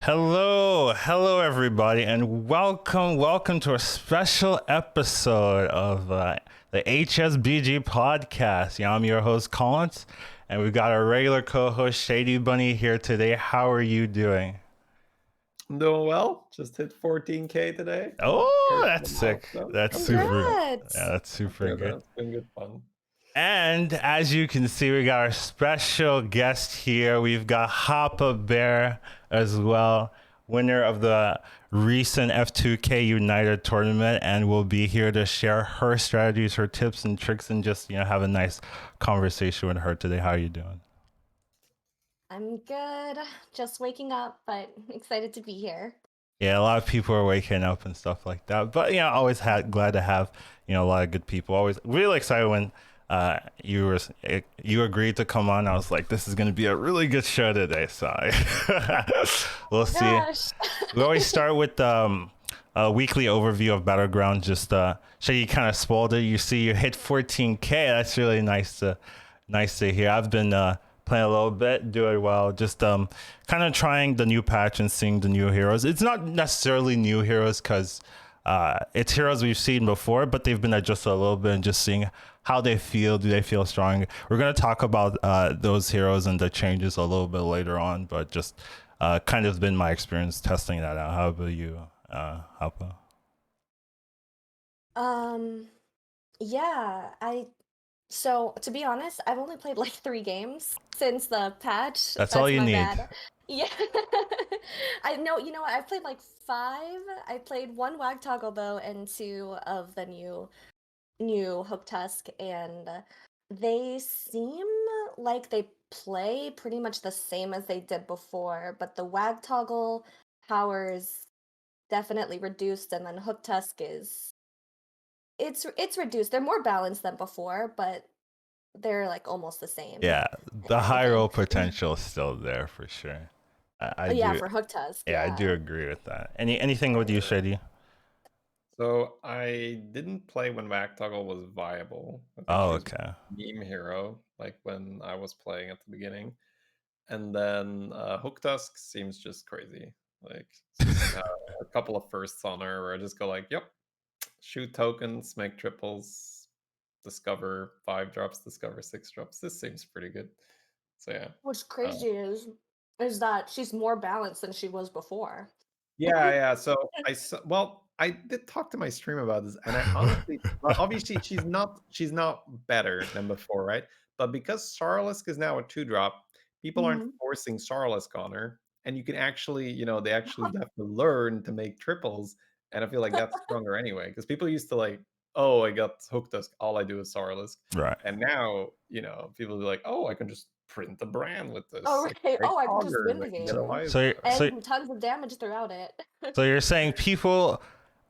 Hello everybody, and welcome to a special episode of the HSBG Podcast. I'm your host Collins, and we've got our regular co-host Shady Bunny here today. How are you doing? I'm doing well. Just hit 14K today. Oh, that's sick. That's Congrats. that's super good. That's been good fun. And as you can see, we got our special guest here. We've got HapaBear as well, winner of the recent F2k United tournament, and will be here to share her strategies, her tips and tricks, and just have a nice conversation with her today. How are you doing? I'm good. Just waking up, but excited to be here. Yeah, a lot of people are waking up and stuff like that. But always glad to have a lot of good people. Always really excited when you agreed to come on. I was like, this is going to be a really good show today. So we'll see. Gosh. We always start with a weekly overview of Battleground. Just you kind of spoiled it. You see, you hit 14K. That's really nice to hear. I've been playing a little bit, doing well. Just kind of trying the new patch and seeing the new heroes. It's not necessarily new heroes because it's heroes we've seen before, but they've been adjusted a little bit and just seeing how they feel. Do they feel strong? We're going to talk about those heroes and the changes a little bit later on, but just kind of been my experience testing that out. How about you, Hapa? So to be honest, I've only played like 3 games since the patch. That's all you need. Bad. Yeah. I know, what? I've played like 5. I played 1 Wagtoggle though, and 2 of the new Hooktusk, and they seem like they play pretty much the same as they did before, but the Wagtoggle power is definitely reduced, and then Hooktusk is it's reduced. They're more balanced than before, but they're like almost the same. Yeah, the high roll potential is still there for sure. For Hooktusk. Yeah, I do agree with that. Anything with you, Shady? So I didn't play when Wagtoggle was viable. Okay. Meme hero, like when I was playing at the beginning, and then Hooktusk seems just crazy. Like a couple of firsts on her where I just go like, yep, shoot tokens, make triples, discover 5 drops, discover 6 drops. This seems pretty good. So yeah. What's crazy is that she's more balanced than she was before. Yeah. So I did talk to my stream about this, and I honestly, obviously she's not better than before, right? But because Sarlisk is now a 2-drop, people aren't forcing Sarlisk on her, and you can actually, they actually have to learn to make triples, and I feel like that's stronger anyway, because people used to like, oh, I got Hooktusk, all I do is Sarlisk, right? And now, people be like, oh, I can just print the brand with this. Oh, right. I can just win the game. And tons of damage throughout it. So you're saying people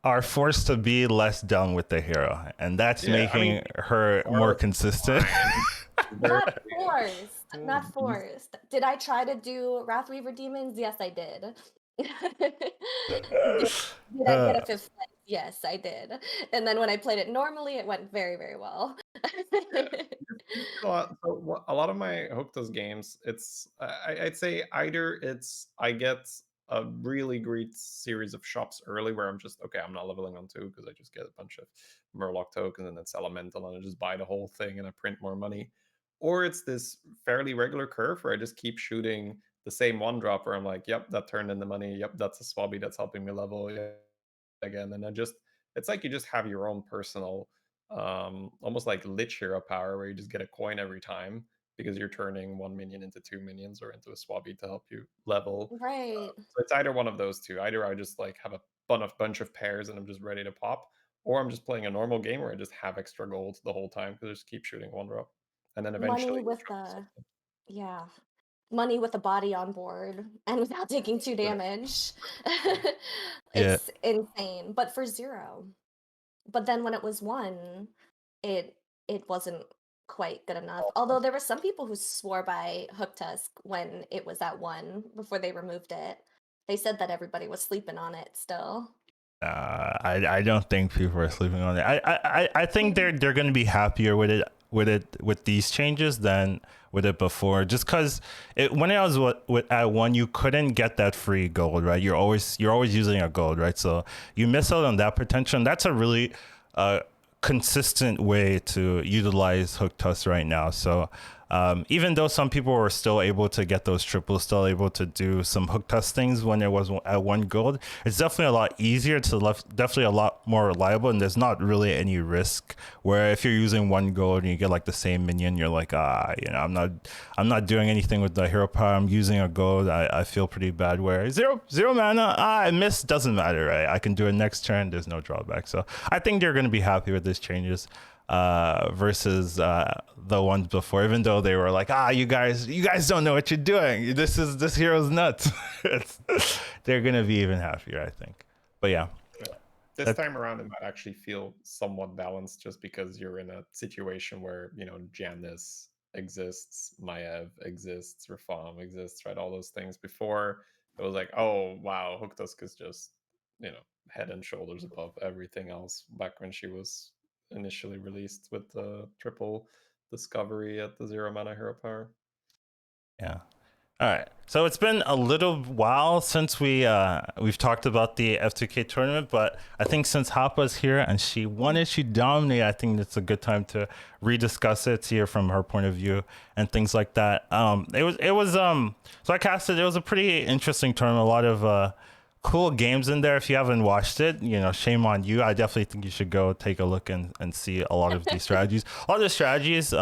are forced to be less dumb with the hero, and that's making her more consistent. Not forced. Did I try to do Wrathweaver Demons? Yes, I did. Did I get a 5th place? Yes, I did. And then when I played it normally, it went very, very well. So a lot of my Hooktusk games, it's I'd say either I get a really great series of shops early where I'm just, okay, I'm not leveling on 2 because I just get a bunch of Murloc tokens and it's elemental and I just buy the whole thing and I print more money. Or it's this fairly regular curve where I just keep shooting the same 1-drop where I'm like, yep, that turned into money. Yep, that's a swabby that's helping me level again. And it's like you just have your own personal, almost like Lich hero power where you just get a coin every time because you're turning 1 minion into 2 minions or into a swabby to help you level. Right. So it's either one of those two. Either I just like have a bunch of pairs and I'm just ready to pop, or I'm just playing a normal game where I just have extra gold the whole time because I just keep shooting 1-drop. And then eventually money with the body on board and without taking 2 damage. It's insane. But for 0. But then when it was 1, it wasn't quite good enough. Although there were some people who swore by Hooktusk when it was at 1 before they removed it. They said that everybody was sleeping on it still. I don't think people are sleeping on it. I think they're going to be happier with it with these changes than with it before. Just because when I was at one, you couldn't get that free gold, right? You're always using a gold, right? So you miss out on that potential. And that's a really consistent way to utilize Hooktusk right now. So even though some people were still able to get those triples, still able to do some Hooktusk things when it was at one gold, it's definitely a lot easier definitely a lot more reliable, and there's not really any risk where if you're using one gold and you get like the same minion, you're like, I'm not doing anything with the hero power, I'm using a gold, I feel pretty bad. Where zero mana, I missed, doesn't matter, right? I can do it next turn, there's no drawback. So I think they're going to be happy with these changes versus the ones before, even though they were like, you guys don't know what you're doing, this hero's nuts. They're gonna be even happier, I think. But yeah, this time around it might actually feel somewhat balanced, just because you're in a situation where, you know, Janice exists, Maiev exists, Rafam exists, right? All those things. Before it was like, oh wow, Hooktusk is just, you know, head and shoulders above everything else, back when she was initially released with the triple discovery at the 0 mana hero power. Yeah. All right. So it's been a little while since we've talked about the F2k tournament, but I think since Hapa's here and she won it, she dominated, I think it's a good time to rediscuss it, to hear from her point of view and things like that. It was so I casted, it was a pretty interesting tournament, a lot of cool games in there. If you haven't watched it, you know, shame on you. I definitely think you should go take a look and see a lot of these strategies. A lot of the strategies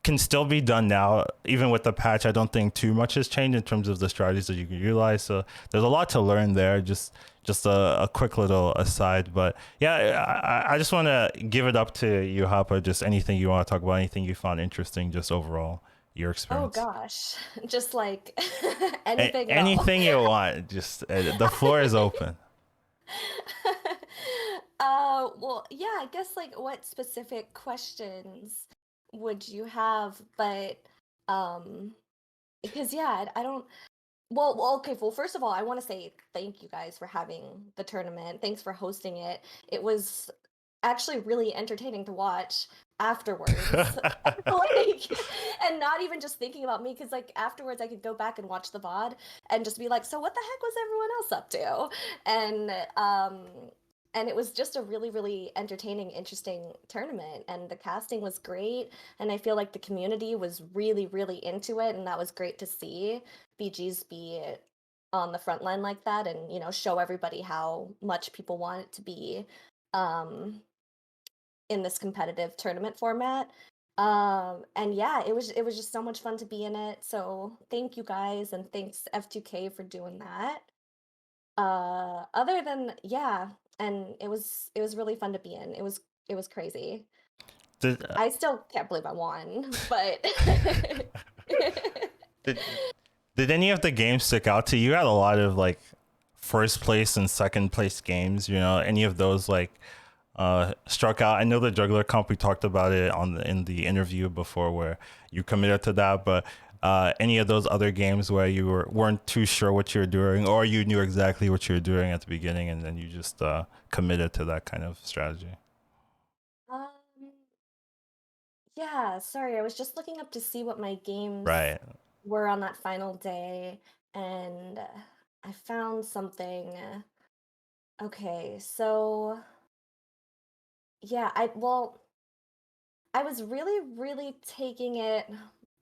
can still be done now, even with the patch. I don't think too much has changed in terms of the strategies that you can utilize. So there's a lot to learn there. Just a quick little aside, but yeah, I just want to give it up to you, Hapa. Just anything you want to talk about, anything you found interesting, just overall your experience. Oh gosh, just like anything. Anything you want. Just the floor is open. Well, yeah, I guess like what specific questions would you have? But because yeah, I don't. Well, okay. Well, first of all, I want to say thank you guys for having the tournament. Thanks for hosting it. It was actually really entertaining to watch afterwards. Like, and not even just thinking about me, because like afterwards I could go back and watch the VOD and just be like, so what the heck was everyone else up to? And it was just a really, really entertaining, interesting tournament, and the casting was great, and I feel like the community was really, really into it, and that was great to see BGs be on the front line like that, and you know, show everybody how much people want it to be in this competitive tournament format. And yeah, it was just so much fun to be in it. So thank you guys, and thanks F2k for doing that. Other than yeah, and it was really fun to be in. It was crazy. I still can't believe I won, but did any of the games stick out to you? You had a lot of like first place and second place games, you know, any of those like struck out? I know the juggler comp, we talked about it in the interview before, where you committed to that, but any of those other games where you weren't too sure what you were doing, or you knew exactly what you were doing at the beginning and then you just committed to that kind of strategy? Yeah, sorry, I was just looking up to see what my games Right. were on that final day, and I found something. Okay, so yeah, I was really, really taking it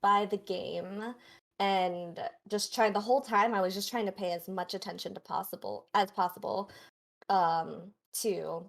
by the game, and just trying the whole time. I was just trying to pay as much attention as possible to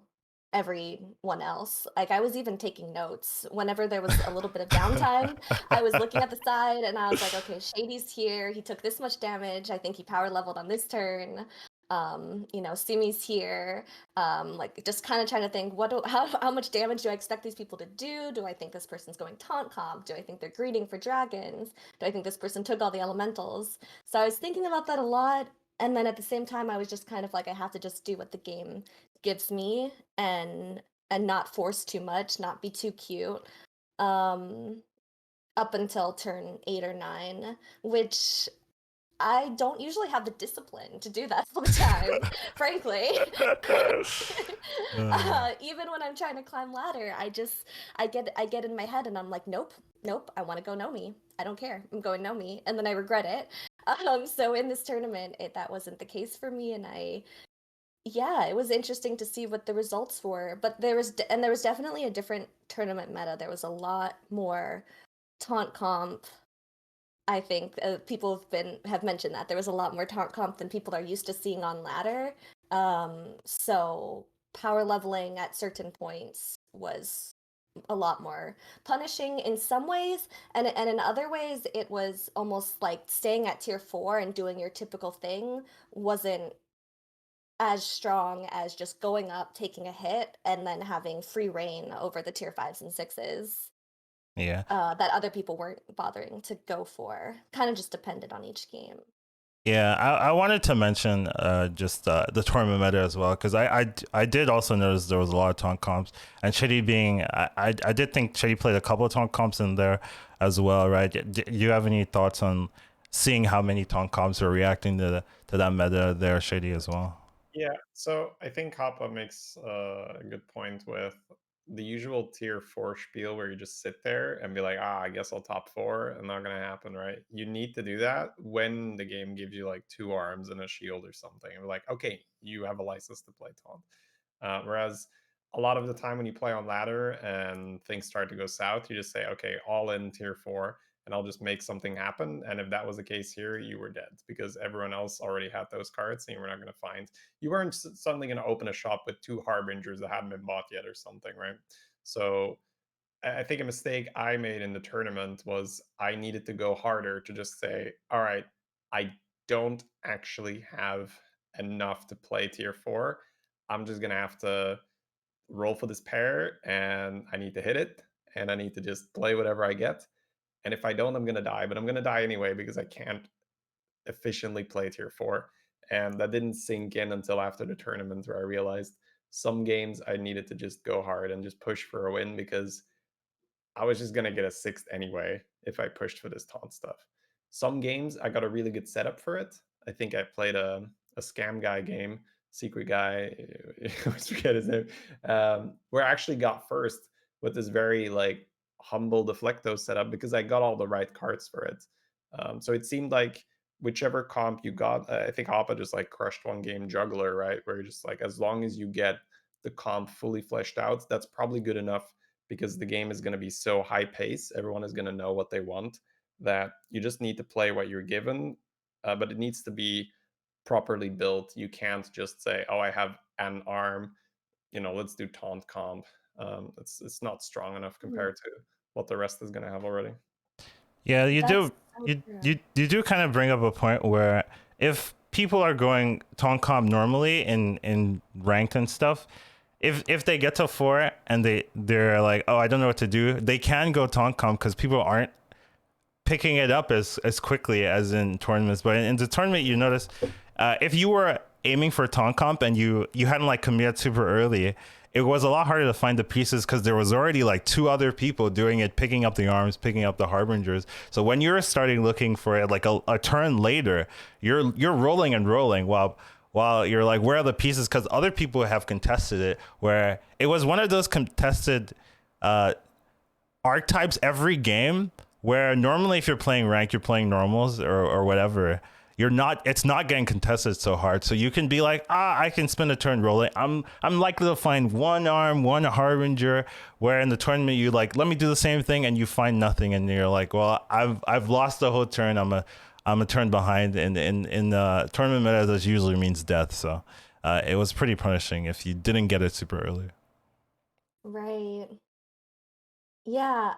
everyone else. Like I was even taking notes whenever there was a little bit of downtime. I was looking at the side and I was like, okay, Shady's here. He took this much damage. I think he power leveled on this turn. You know, Simi's here. Like just kind of trying to think, how much damage do I expect these people to do? Do I think this person's going taunt comp? Do I think they're greeting for dragons? Do I think this person took all the elementals? So I was thinking about that a lot. And then at the same time, I was just kind of like, I have to just do what the game gives me, and not force too much, not be too cute. Up until turn 8 or 9, which I don't usually have the discipline to do that all the time, frankly. Even when I'm trying to climb ladder, I get in my head and I'm like, nope, I want to go Nomi. I don't care. I'm going Nomi, and then I regret it. So in this tournament, that wasn't the case for me, and yeah, it was interesting to see what the results were. But there was definitely a different tournament meta. There was a lot more taunt comp. I think people have mentioned that there was a lot more taunt comp than people are used to seeing on ladder. So power leveling at certain points was a lot more punishing in some ways, and in other ways it was almost like staying at tier 4 and doing your typical thing wasn't as strong as just going up, taking a hit, and then having free reign over the tier 5s and 6s. Yeah. That other people weren't bothering to go for. Kind of just depended on each game. Yeah, I wanted to mention just the tournament meta as well, because I did also notice there was a lot of taunt comps, and Shady being, I did think Shady played a couple of taunt comps in there as well, right? Do you have any thoughts on seeing how many taunt comps are reacting to that meta there, Shady, as well? Yeah, so I think Hapa makes a good point with the usual tier 4 spiel where you just sit there and be like, I guess I'll top 4, and not gonna happen, right? You need to do that when the game gives you like 2 arms and a shield or something. And we're like, okay, you have a license to play taunt. Whereas a lot of the time when you play on ladder and things start to go south, you just say, okay, all in tier 4, and I'll just make something happen. And if that was the case here, you were dead because everyone else already had those cards, and you were not going to find. You weren't suddenly going to open a shop with 2 harbingers that hadn't been bought yet or something, right? So I think a mistake I made in the tournament was I needed to go harder to just say, all right, I don't actually have enough to play tier 4. I'm just going to have to roll for this pair, and I need to hit it, and I need to just play whatever I get. And if I don't, I'm going to die, but I'm going to die anyway because I can't efficiently play tier 4. And that didn't sink in until after the tournament, where I realized some games I needed to just go hard and just push for a win, because I was just going to get a 6th anyway if I pushed for this taunt stuff. Some games I got a really good setup for it. I think I played a scam guy game, secret guy, I always forget his name, where I actually got first with this very like humble deflecto setup because I got all the right cards for it. So it seemed like whichever comp you got, I think Hapa just like crushed one game juggler, right? Where you're just like, as long as you get the comp fully fleshed out, that's probably good enough, because the game is going to be so high pace. Everyone is going to know what they want, that you just need to play what you're given, but it needs to be properly built. You can't just say, oh, I have an arm, let's do taunt comp. It's not strong enough compared to what the rest is going to have already. Yeah, you That's do. so You, true. you do kind of bring up a point where if people are going taunt comp normally in ranked and stuff, if they get to 4 and they're like, oh, I don't know what to do, they can go taunt comp because people aren't picking it up as quickly as in tournaments. But in the tournament, you notice if you were aiming for taunt comp and you hadn't like committed super early, it was a lot harder to find the pieces because there was already like 2 other people doing it, picking up the arms, picking up the harbingers. So when you're starting looking for it like a turn later, you're rolling and rolling while you're like, where are the pieces? Because other people have contested it, where it was one of those contested archetypes every game, where normally if you're playing rank, you're playing normals or whatever, it's not getting contested so hard. So you can be like, I can spend a turn rolling. I'm likely to find 1 arm, 1 harbinger, where in the tournament you like, let me do the same thing, and you find nothing, and you're like, well, I've lost the whole turn. I'm a turn behind, and in the tournament meta that usually means death. So it was pretty punishing if you didn't get it super early. Right. Yeah.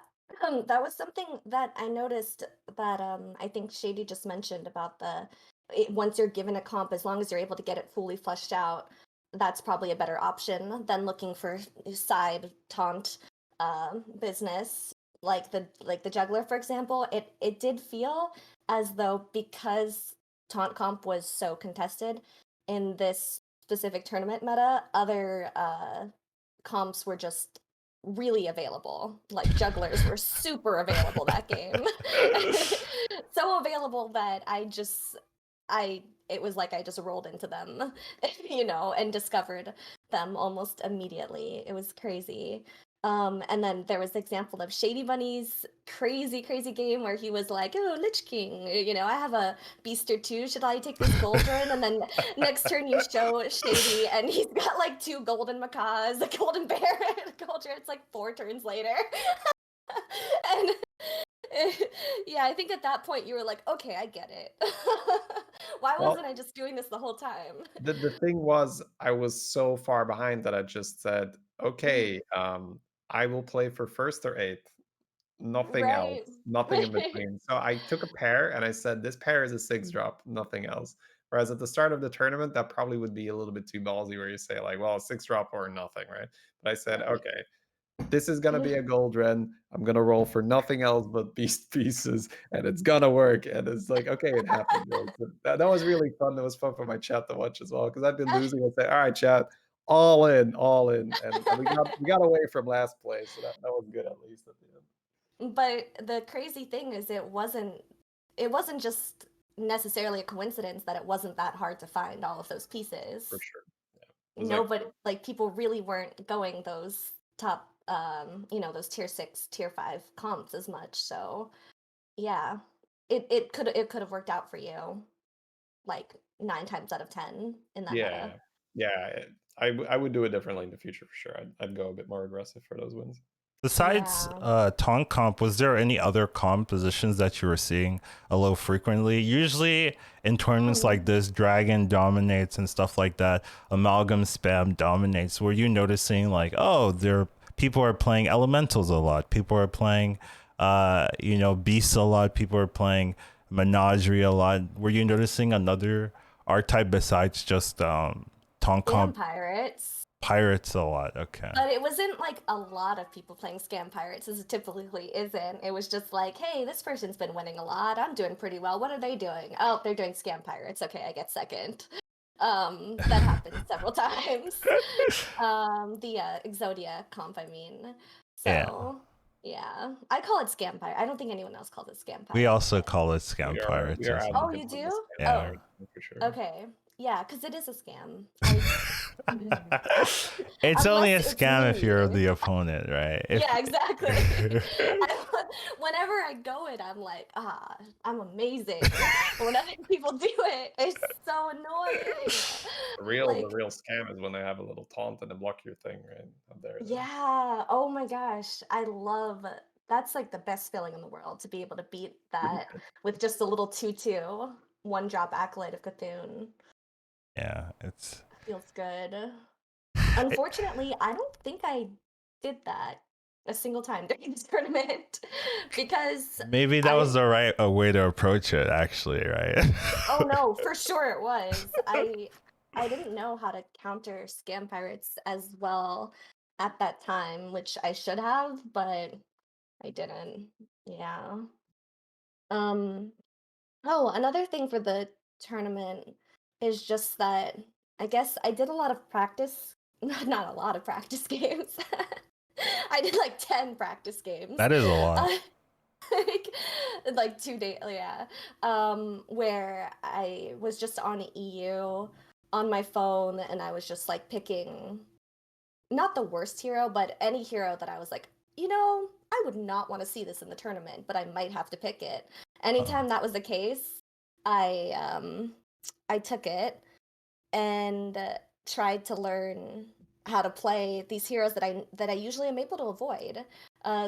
That was something that I noticed that I think Shady just mentioned about once you're given a comp, as long as you're able to get it fully fleshed out, that's probably a better option than looking for side taunt business like the juggler, for example. It did feel as though, because taunt comp was so contested in this specific tournament meta, other comps were just really available. Like jugglers were super available that game. So available that it was like I just rolled into them, and discovered them almost immediately. It was crazy. And then there was the example of Shady Bunny's crazy, crazy game where he was like, "Oh, Lich King, I have a beast or two. Should I take this Goldrun?" And then next turn you show Shady, and he's got like 2 golden macaws, a golden bear, and a Goldrun. It's like 4 turns later. And yeah, I think at that point you were like, okay, I get it. Why wasn't I just doing this the whole time? The thing was, I was so far behind that I just said, okay, I will play for first or eighth. Nothing else, Right. nothing in between. So I took a pair and I said, this pair is a 6-drop, nothing else. Whereas at the start of the tournament, that probably would be a little bit too ballsy where you say like, well, 6-drop or nothing, right? But I said, Right. okay, this is gonna be a gold run. I'm gonna roll for nothing else but beast pieces, and it's gonna work. And it's like, okay, it happened. Right? So that was really fun. It was fun for my chat to watch as well because I've been losing. I say, all right, chat, all in, and we got away from last place, so that was good at least at the end. But the crazy thing is it wasn't just necessarily a coincidence that it wasn't that hard to find all of those pieces. For sure. No, but like people really weren't going those top those tier 6, tier 5 comps as much. So yeah, it could have worked out for you like 9 times out of 10 in that meta. Yeah. I would do it differently in the future for sure. I'd go a bit more aggressive for those wins. Besides Yeah. taunt comp, was there any other comp positions that you were seeing a little frequently? Usually in tournaments like this, Dragon dominates and stuff like that. Amalgam spam dominates. Were you noticing like, oh, people are playing elementals a lot. People are playing, beasts a lot. People are playing menagerie a lot. Were you noticing another archetype besides just taunt Scam comp? pirates. Pirates a lot. Okay. But it wasn't like a lot of people playing scam pirates, as it typically isn't. It was just like, hey, this person's been winning a lot. I'm doing pretty well. What are they doing? Oh, they're doing scam pirates. Okay, I get second. That happened several times. The Exodia comp, I mean. Yeah. So yeah, I call it scam pirate. I don't think anyone else calls it scam pirate. We also call it scam We pirates. are Oh, you advocates of do? this Yeah. pirate, for sure. Okay. Yeah, because it is a scam. It's only a Unless it's scam if you're me. the opponent, right? Yeah, exactly. Whenever I go it, I'm like, I'm amazing. But when other people do it, it's so annoying. The real Like, scam is when they have a little taunt and they block your thing, right? Up there. yeah. Oh my gosh. That's like the best feeling in the world to be able to beat that with just a little 2/2, 1-drop Acolyte of Cthulhu. Yeah, it's Feels good. Unfortunately, I don't think I did that a single time during this tournament because maybe that was the right way to approach it, actually, right? oh no, for sure it was. I didn't know how to counter scam pirates as well at that time, which I should have, but I didn't. Yeah. Um oh, another thing for the tournament is just that I guess I did a lot of practice, not a lot of practice games. I did like 10 practice games. That is a lot. Like 2 days, yeah. Where I was just on EU on my phone and I was just like picking not the worst hero, but any hero that I was like, I would not want to see this in the tournament, but I might have to pick it. Anytime that was the case, I took it and tried to learn how to play these heroes that I usually am able to avoid.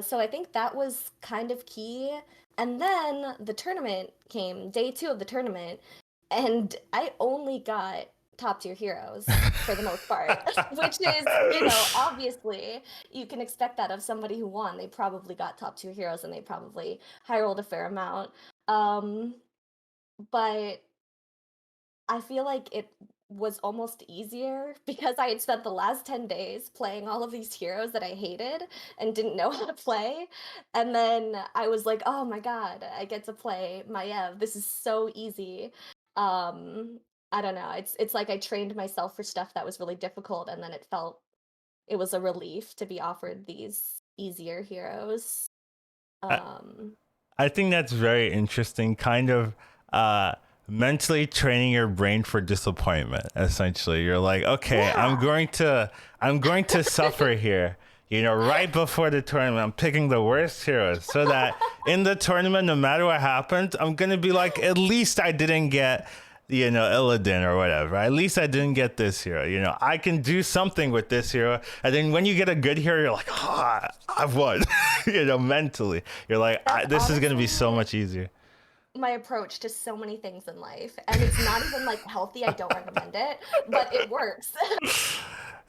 So I think that was kind of key. And then the tournament came, day 2 of the tournament, and I only got top tier heroes for the most part, which is, obviously you can expect that of somebody who won. They probably got top tier heroes and they probably high rolled a fair amount. But I feel like it was almost easier because I had spent the last 10 days playing all of these heroes that I hated and didn't know how to play. And then I was like, oh my God, I get to play Maiev. This is so easy. I don't know. It's like I trained myself for stuff that was really difficult, and then it was a relief to be offered these easier heroes. I think that's very interesting. Kind of mentally training your brain for disappointment. Essentially, you're like, okay, Yeah. I'm going to suffer here. You know, right before the tournament, I'm picking the worst heroes so that in the tournament, no matter what happens, I'm going to be like, at least I didn't get, you know, Illidan or whatever. At least I didn't get this hero. You know, I can do something with this hero. And then when you get a good hero, you're like, oh, I've won. You know, mentally. You're like, this is going to be so much easier. My approach to so many things in life. And it's not even like healthy. I don't recommend it, but it works.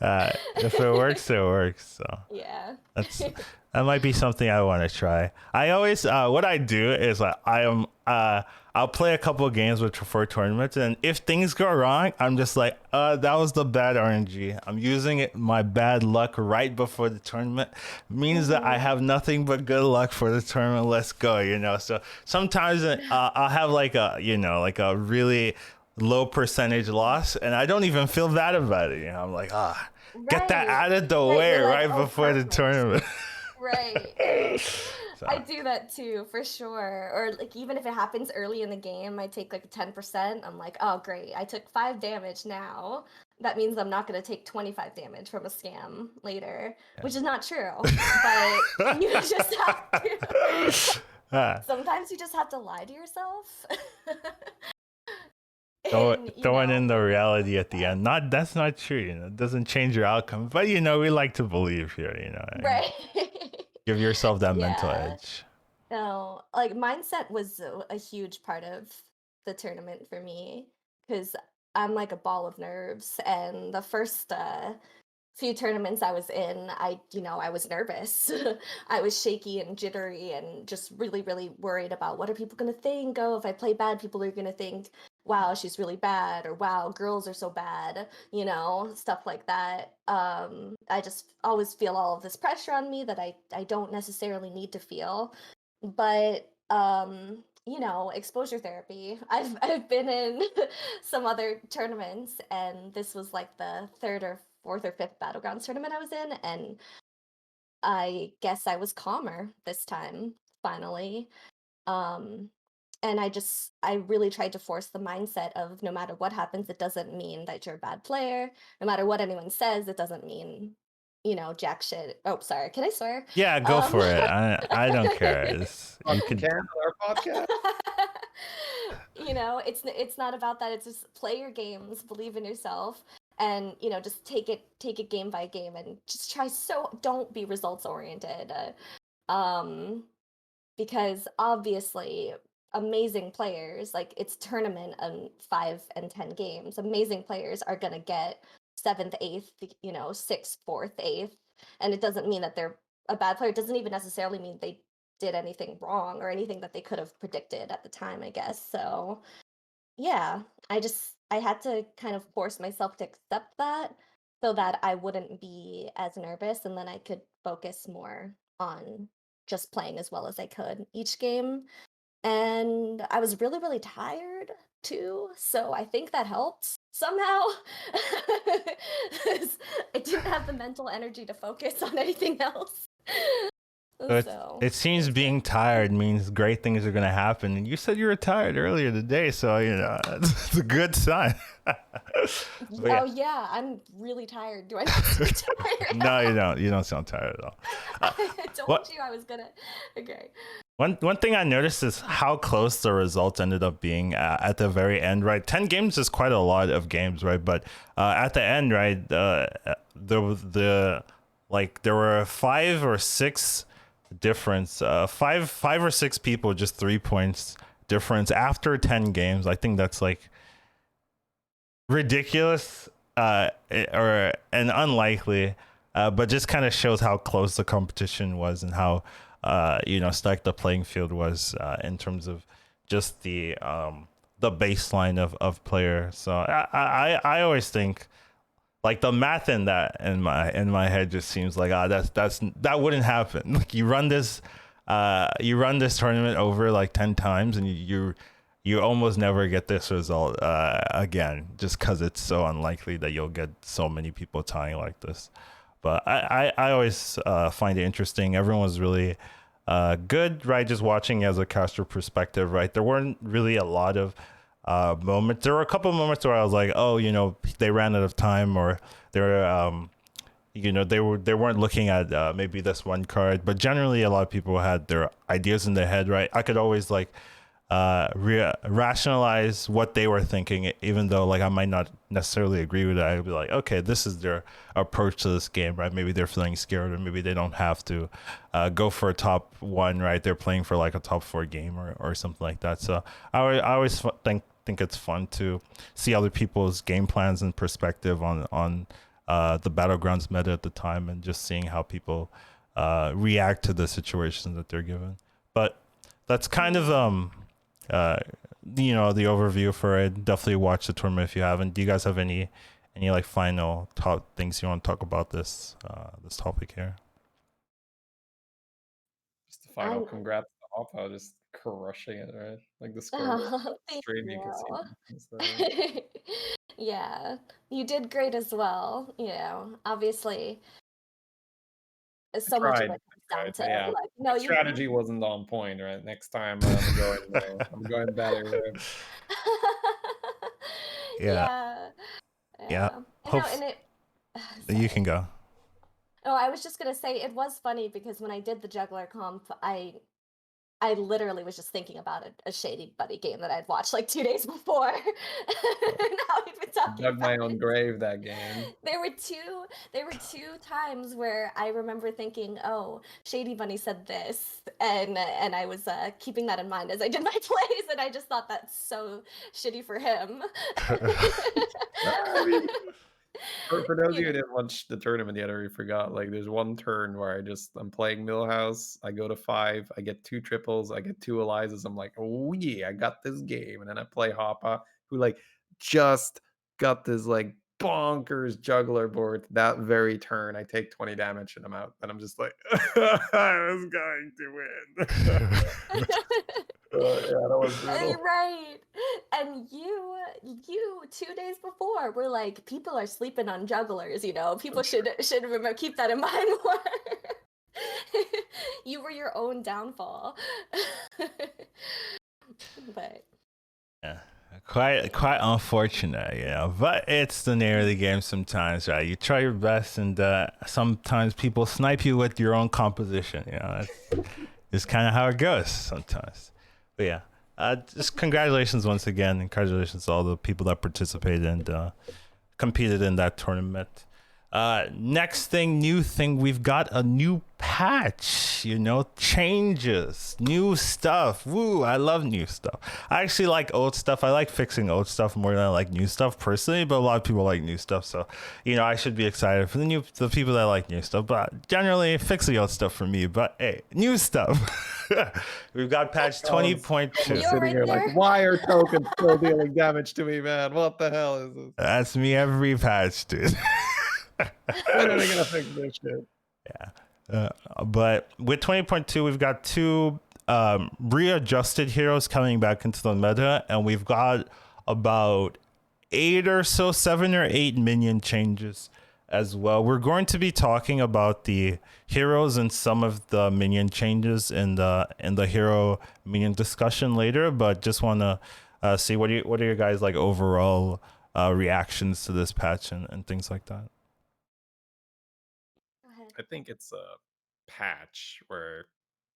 If it works, it works. So yeah. That might be something I want to try. I always what I do is I'll play a couple of games for tournaments, and if things go wrong, I'm just like, that was the bad RNG. I'm using my bad luck right before the tournament. Means that I have nothing but good luck for the tournament. Let's go, you know. So sometimes I'll have like a really low percentage loss, and I don't even feel bad about it. You know, I'm like, get that out of the way right before the tournament. Right. So. I do that too, for sure. Or like even if it happens early in the game, I take like 10%. I'm like, oh great, I took 5 damage now. That means I'm not going to take 25 damage from a scam later, which is not true. But you just have to. Sometimes you just have to lie to yourself. Throwing in the reality at the end. That's not true, you know. It doesn't change your outcome. But you know, we like to believe here, you know. Right. Give yourself that mental edge. No, like mindset was a huge part of the tournament for me, because I'm like a ball of nerves, and the first few tournaments I was in, I was nervous. I was shaky and jittery and just really, really worried about what are people going to think. Oh, if I play bad, people are going to think, wow, she's really bad, or wow, girls are so bad, you know, stuff like that. I just always feel all of this pressure on me that I don't necessarily need to feel. But you know, exposure therapy. I've been in some other tournaments, and this was like the 3rd or 4th or 5th Battlegrounds tournament I was in, and I guess I was calmer this time, finally. And I really tried to force the mindset of no matter what happens, it doesn't mean that you're a bad player. No matter what anyone says, it doesn't mean, you know, jack shit. Oh, sorry. Can I swear? Yeah, go for it. I don't care. You can our podcast. You know, it's not about that. It's just play your games, believe in yourself, and you know, just take it game by game, and just don't be results oriented. Because obviously amazing players, like it's tournament and 5 and 10 games, amazing players are gonna get 7th, 8th, you know, 6th, 4th, 8th, and it doesn't mean that they're a bad player. It doesn't even necessarily mean they did anything wrong or anything that they could have predicted at the time, I guess. So yeah, I had to kind of force myself to accept that so that I wouldn't be as nervous, and then I could focus more on just playing as well as I could each game. And I was really, really tired too, so I think that helped somehow. I didn't have the mental energy to focus on anything else. So it seems being tired means great things are going to happen. And you said you were tired earlier today, so you know it's a good sign. Yeah, I'm really tired. Do I not sound tired? No, you don't. You don't sound tired at all. I told you I was gonna. Okay. One thing I noticed is how close the results ended up being at the very end, right? 10 games is quite a lot of games, right? But at the end, right, there were 5 or 6 difference, five or 6 people, just 3 points difference after 10 games. I think that's like ridiculous and unlikely, but just kind of shows how close the competition was and how stacked the playing field was in terms of just the baseline of player. So I always think like the math in my head just seems like that wouldn't happen. Like you run this tournament over like 10 times and you almost never get this result again, just because it's so unlikely that you'll get so many people tying like this. But I always find it interesting. Everyone was really good, right? Just watching as a caster perspective, right? There weren't really a lot of moment. There were a couple of moments where I was like, oh, they ran out of time, or they're they weren't looking at maybe this one card. But generally, a lot of people had their ideas in their head, right? I could always like rationalize what they were thinking, even though like I might not necessarily agree with it. I'd be like, okay, this is their approach to this game, right? Maybe they're feeling scared, or maybe they don't have to go for a top one, right? They're playing for like a top 4 game or something like that. So I always think it's fun to see other people's game plans and perspective on the Battlegrounds meta at the time, and just seeing how people react to the situations that they're given. But that's kind of the overview for it. Definitely watch the tournament if you haven't. Do you guys have any like final things you want to talk about this topic here? Just a final congrats to Hapa, just crushing it, right? Like the score Thank stream, you can you. see the Yeah, you did great as well. Obviously, so much of tried, it comes down to yeah. like, My strategy wasn't on point, right? Next time I'm going better. Right? Yeah. Yeah, Yeah. yeah. Hope And it. you can Sorry. go. Oh, I was just gonna say it was funny because when I did the juggler comp, I literally was just thinking about a Shady Buddy game that I'd watched like 2 days before. Now we've been talking Dug my about own it. grave that game. There were two times where I remember thinking, "Oh, Shady Bunny said this," and I was keeping that in mind as I did my plays, and I just thought that's so shitty for him. I mean, for those of you You who didn't watch the tournament yet, or you forgot, like there's one turn where I'm playing Millhouse, I go to 5, I get 2 triples, I get 2 Elias, I'm like, oh yeah, I got this game. And then I play Hapa, who like just got this like bonkers juggler board. That very turn, I take 20 damage and I'm out. And I'm just like, I was going to win. Yeah, that was brutal. Right. And you 2 days before were like, people are sleeping on jugglers, People should remember, keep that in mind more. You were your own downfall. But Yeah. Quite unfortunate, but it's the name of the game sometimes, right? You try your best, and sometimes people snipe you with your own composition. It's kind of how it goes sometimes. But yeah, just congratulations once again, and congratulations to all the people that participated and competed in that tournament. Next new thing, we've got a new patch, changes, new stuff. Woo, I love new stuff. I actually like old stuff. I like fixing old stuff more than I like new stuff personally, but a lot of people like new stuff. So, I should be excited for the people that like new stuff, but generally fix the old stuff for me. But hey, new stuff. We've got patch 20.2. Sitting here like, why are tokens still dealing damage to me, man? What the hell is this? That's me every patch, dude. When are they gonna fix this shit? Yeah. But with 20.2, we've got 2 readjusted heroes coming back into the meta, and we've got about 8 or so, 7 or 8 minion changes as well. We're going to be talking about the heroes and some of the minion changes in the hero minion discussion later, but just want to see what are your guys like overall reactions to this patch and things like that. I think it's a patch where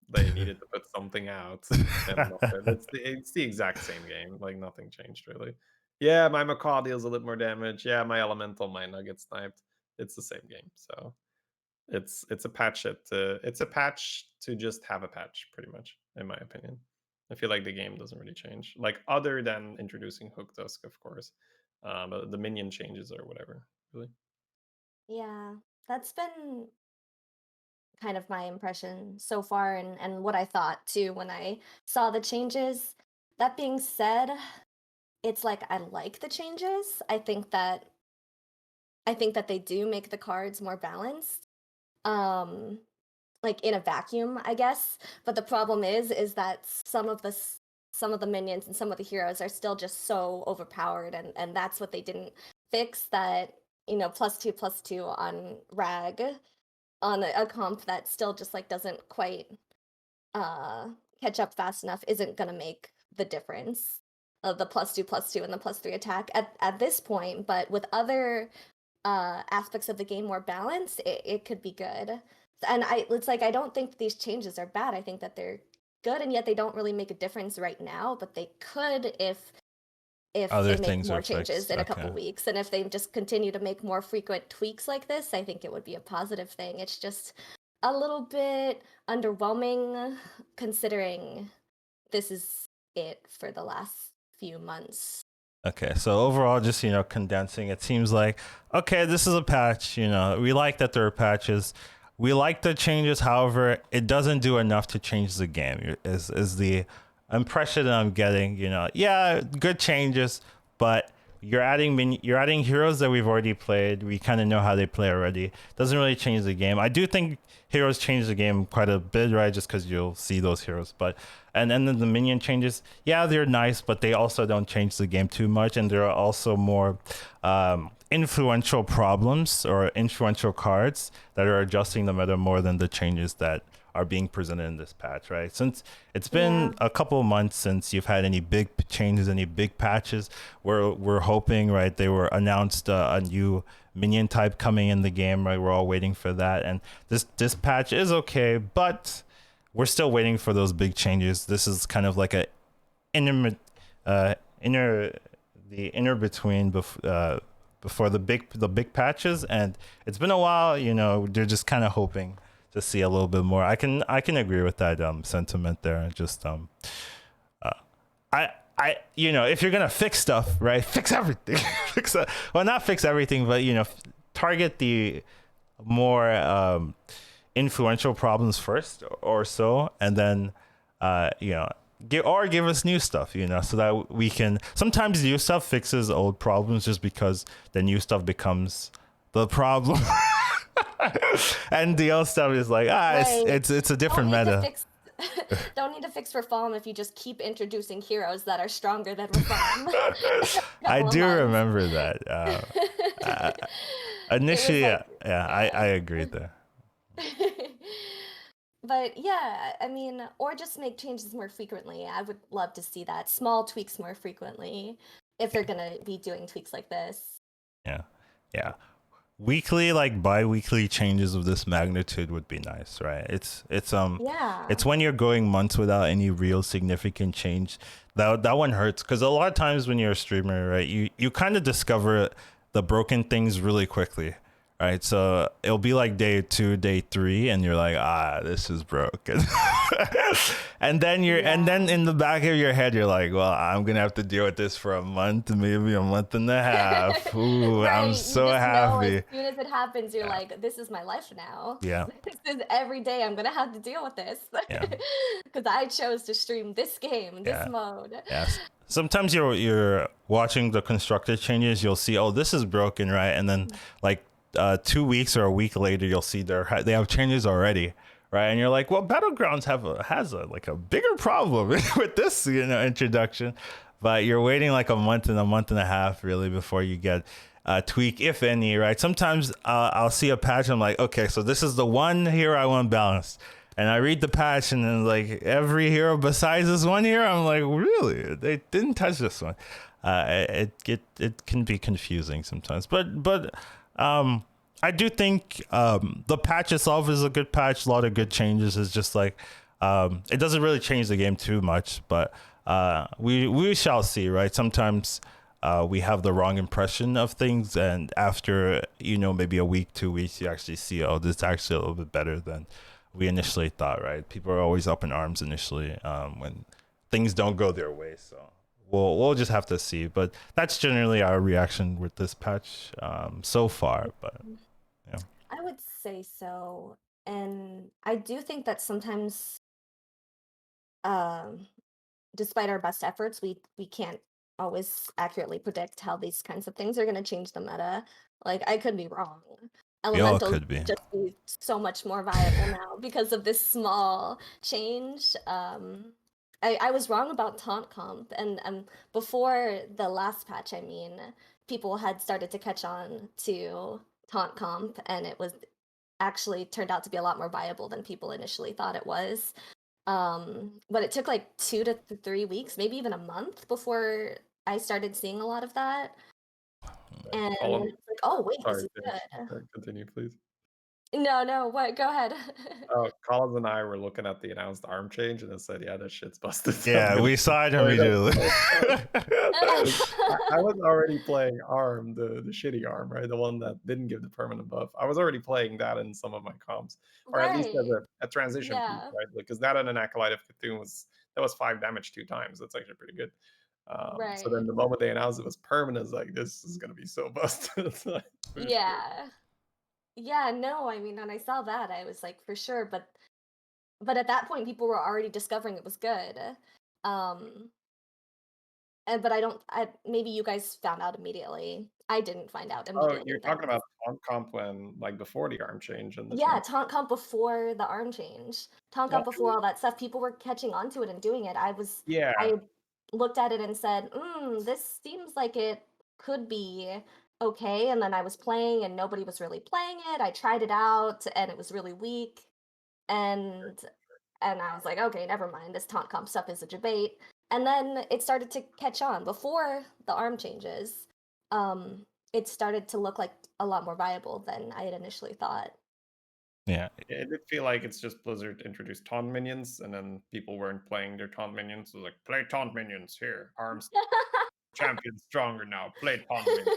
they needed to put something out. And it's the exact same game. Like nothing changed really. Yeah, my Macaw deals a little more damage. Yeah, my Elemental might not get sniped. It's the same game. So it's a patch to just have a patch, pretty much, in my opinion. I feel like the game doesn't really change. Like other than introducing Hooktusk, of course. But the minion changes or whatever, really. yeah, that's been kind of my impression so far, and what I thought too when I saw the changes. That being said, it's like I like the changes. I think that they do make the cards more balanced. Um like in a vacuum, I guess. But the problem is that some of the minions and some of the heroes are still just so overpowered, and that's what they didn't fix. That +2/+2 on Rag on a comp that still just like doesn't quite uh catch up fast enough isn't gonna make the difference. the +2/+2 and the +3 attack at this point, but with other aspects of the game more balanced, it could be good. And it's like I don't think these changes are bad. I think that they're good, and yet they don't really make a difference right now, but they could if Other they make things more are changes fixed. in a Okay. couple weeks. And if they just continue to make more frequent tweaks like this, I think it would be a positive thing. It's just a little bit underwhelming considering this is it for the last few months. Okay, so overall, just condensing, it seems like okay, this is a patch. We like that there are patches. We like the changes. However, it doesn't do enough to change the game. Is the impression that I'm getting? Yeah, good changes, but you're adding heroes that we've already played. We kind of know how they play already. Doesn't really change the game. I do think heroes change the game quite a bit, right? Just because you'll see those heroes, but and then the minion changes, yeah, they're nice, but they also don't change the game too much, and there are also more influential problems or influential cards that are adjusting the meta more than the changes that are being presented in this patch, right? Since it's been a couple of months since you've had any big changes, any big patches, we're hoping, right? They were announced a new minion type coming in the game, right? We're all waiting for that, and this patch is okay, but we're still waiting for those big changes. This is kind of like a inner between before the big patches, and it's been a while. They're just kind of hoping to see a little bit more. I can agree with that sentiment there. Just if you're gonna fix stuff, right, fix everything. Well, not fix everything, but target the more influential problems first or so, and then give us new stuff, so that we can. Sometimes new stuff fixes old problems just because the new stuff becomes the problem. And the old stuff is like Right. it's a different meta. Don't need to fix Reform if you just keep introducing heroes that are stronger than Reform. I do remember that. Initially, like, I agreed there. But yeah, I mean, or just make changes more frequently. I would love to see that. Small tweaks more frequently if they're going to be doing tweaks like this. Yeah. Weekly, like bi-weekly changes of this magnitude would be nice, right? It's when you're going months without any real significant change. That one hurts, because a lot of times when you're a streamer, right, you kind of discover the broken things really quickly, right? So it'll be like day 2, day 3, and you're like, this is broken. and then in the back of your head, you're like, well, I'm gonna have to deal with this for a month, maybe a month and a half. Ooh, right. I'm so happy. As soon as it happens, you're like, this is my life now. Yeah. This is every day I'm gonna have to deal with this. Because I chose to stream this game, this mode. Yes. Sometimes you're watching the constructed changes, you'll see, oh, this is broken, right? And then like 2 weeks or a week later, you'll see they have changes already, right? And you're like, well, Battlegrounds has a bigger problem with this introduction, but you're waiting like a month and a half really before you get a tweak, if any, right? Sometimes I'll see a patch and I'm like, okay, so this is the one hero I want balanced. And I read the patch, and then like every hero besides this one hero, I'm like, really? They didn't touch this one. It can be confusing sometimes, but I do think the patch itself is a good patch. A lot of good changes. It's just like it doesn't really change the game too much, but we shall see, right? Sometimes we have the wrong impression of things, and after maybe a week, 2 weeks, you actually see, oh, this is actually a little bit better than we initially thought, right? People are always up in arms initially when things don't go their way, so we'll just have to see. But that's generally our reaction with this patch so far. But yeah, I would say so, and I do think that sometimes, despite our best efforts, we can't always accurately predict how these kinds of things are going to change the meta. Like, I could be wrong. Elementals could be. just be so much more viable now because of this small change. I was wrong about taunt comp, and before the last patch, I mean, people had started to catch on to taunt comp, and it was actually turned out to be a lot more viable than people initially thought it was. But it took like 2 to 3 weeks, maybe even a month before I started seeing a lot of that. And then Colin, it's like, oh wait, this sorry, is finish. good. Continue, please. No, what? Go ahead. Collins and I were looking at the announced arm change, and it said, "Yeah, that shit's busted." So I'm Yeah, gonna we saw it play immediately. I was already playing ARM, the shitty ARM, right? The one that didn't give the permanent buff. I was already playing that in some of my comps, or at least as Right. a transition piece, Yeah. right? Because that and an Acolyte of Cthulhu was 5 damage 2 times. That's actually pretty good. So then Right. the moment they announced it was permanent, it's like this is gonna be so busted. It's like, for sure. Yeah. Yeah, no, I mean, when I saw that, I was like, for sure, but at that point, people were already discovering it was good. Um, and but I don't. Maybe you guys found out immediately. I didn't find out Oh, immediately you're that talking it was. about on comp when like before the arm change and the Yeah, change. taunt comp before the arm change. Taunt Well, comp before all that stuff. People were catching on to it and doing it. I yeah, had looked at it and said, this seems like it could be okay. And then I was playing and nobody was really playing it. I tried it out and it was really weak. And I was like, okay, never mind. This taunt comp stuff is a debate. And then it started to catch on before the arm changes. Um, it started to look like a lot more viable than I had initially thought. Yeah, it did feel like it's just Blizzard introduced taunt minions, and then people weren't playing their taunt minions. So it was like, play taunt minions here. Arms champion stronger now. Play taunt minions.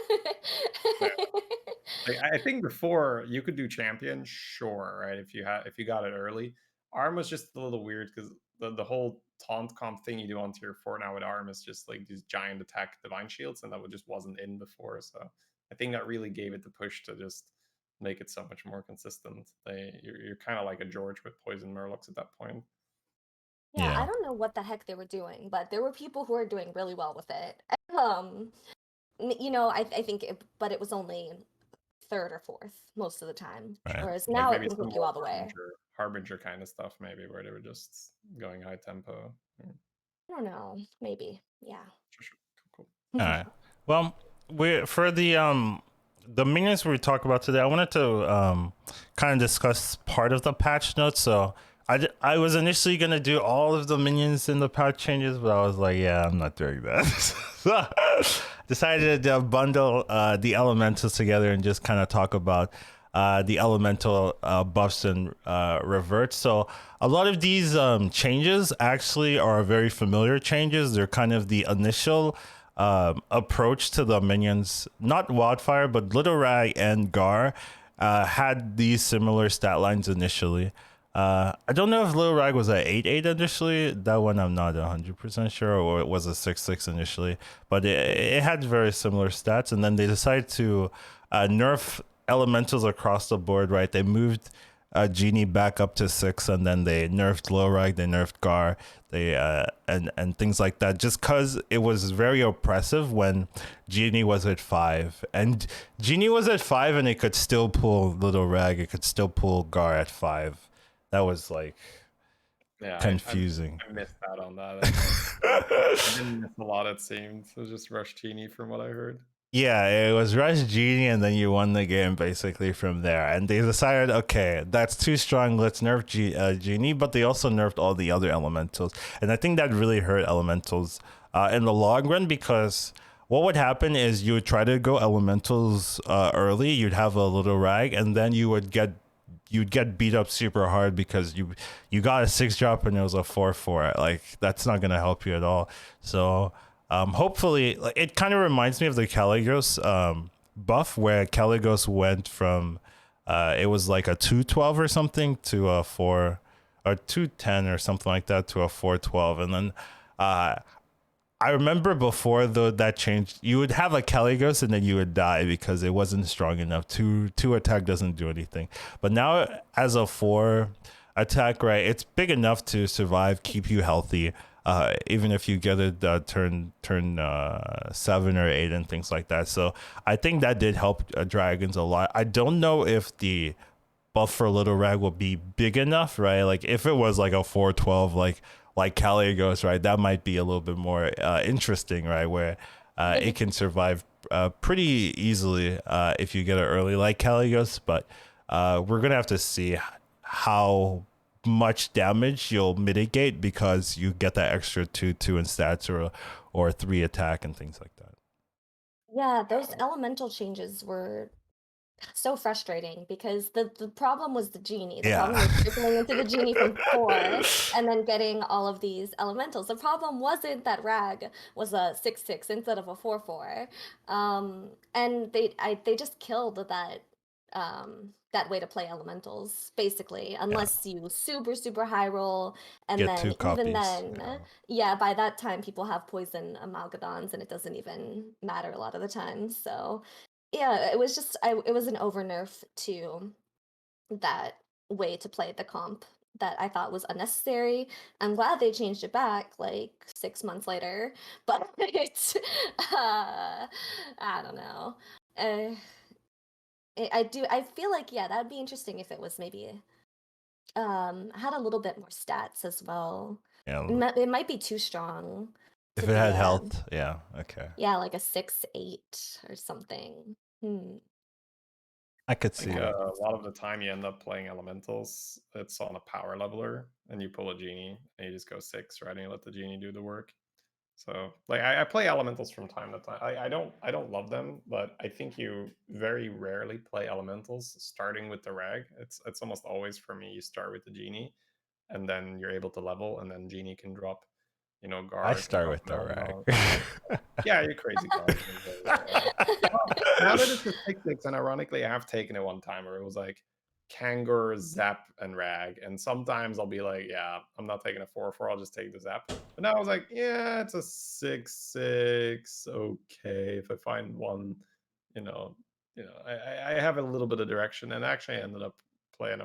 Like, I think before you could do champion, sure, right? If you got it early. Arm was just a little weird because the whole taunt comp thing you do on tier 4 now with Arm is just like these giant attack divine shields, and that just wasn't in before. So I think that really gave it the push to just make it so much more consistent. You're kind of like a George with poison Murlocs at that point. Yeah, I yeah, don't know what the heck they were doing, but there were people who were doing really well with it. Um, I think but it was only third or fourth most of the time, right. whereas Like now it maybe can some hook you more all the way. harbinger kind of stuff, maybe where they were just going high tempo. I don't know, maybe, yeah. Sure. Cool. All right. Well, we for the minions we talk about today, I wanted to kind of discuss part of the patch notes. So I was initially gonna do all of the minions in the patch changes, but I was like, yeah, I'm not doing that. So decided to bundle the elementals together and just kind of talk about the elemental buffs and reverts. So a lot of these changes actually are very familiar changes. They're kind of the initial approach to the minions. Not Wildfire, but Little Rag and Gar had these similar stat lines initially. I don't know if Little Rag was at 8-8 initially. That one I'm not 100% sure, or it was a 6-6 initially. But it had very similar stats, and then they decided to nerf elementals across the board, right? They moved Genie back up to 6, and then they nerfed Little Rag, they nerfed Gar, they and things like that, just because it was very oppressive when Genie was at 5. And Genie was at 5 and it could still pull Little Rag, it could still pull Gar at 5. That was like confusing. I missed out on that. I didn't miss a lot, it seemed. It was just Rush Genie from what I heard. Yeah, it was Rush Genie, and then you won the game basically from there. And they decided, okay, that's too strong. Let's nerf Genie, but they also nerfed all the other elementals. And I think that really hurt elementals in the long run, because what would happen is you would try to go elementals early. You'd have a Little Rag, and then you'd get beat up super hard because you got a 6-drop and it was a 4/4. Like, that's not gonna help you at all. So hopefully, it kind of reminds me of the Caligos buff, where Caligos went from it was like a 2/12 or something to a 4 or 2/10 or something like that to a 4/12. And then I remember before that change, you would have a Caligos and then you would die because it wasn't strong enough. Two attack doesn't do anything. But now as a 4 attack, right, it's big enough to survive, keep you healthy. Even if you get it turn 7 or 8 and things like that. So I think that did help dragons a lot. I don't know if the buff for Little Rag will be big enough, right? Like if it was like a 4/12, like Caligos, right, that might be a little bit more interesting, right, where it can survive pretty easily if you get it early like Caligos. But we're gonna have to see how much damage, you'll mitigate because you get that extra 2/2 in stats or 3 attack and things like that. Yeah, those elemental changes were so frustrating because the problem was the genie. The problem Yeah. was trickling into the genie from 4 and then getting all of these elementals. The problem wasn't that Rag was a 6/6 instead of a 4/4. And they just killed that way to play elementals basically, Yeah. unless you super high roll, and Get then 2 even copies. then, Yeah. yeah, by that time people have poison amalgadons and it doesn't even matter a lot of the time. So yeah, it was just it was an over nerf to that way to play the comp that I thought was unnecessary. I'm glad they changed it back like 6 months later, but it's I don't know. Uh, I feel like, yeah, that'd be interesting if it was maybe had a little bit more stats as well. Yeah. It might be too strong If to it be had a, health, yeah. Okay. yeah, like a 6/8 or something. I could see Like that. a lot of the time, you end up playing elementals. It's on a power leveler, and you pull a genie, and you just go 6, right? And you let the genie do the work. So, like, I play elementals from time to time. I don't love them, but I think you very rarely play elementals starting with the rag. It's almost always for me. You start with the genie, and then you're able to level, and then genie can drop, I guard, can start drop with the rag. Melon. Yeah, you're crazy, guys. Well, now that it's a 6/6, and ironically, I have taken it one time where it was like Kangor, Zap, and Rag. And sometimes I'll be like, yeah, I'm not taking a 4/4, I'll just take the Zap. But now I was like, yeah, it's a 6/6. Okay, if I find one, I have a little bit of direction, and actually I ended up played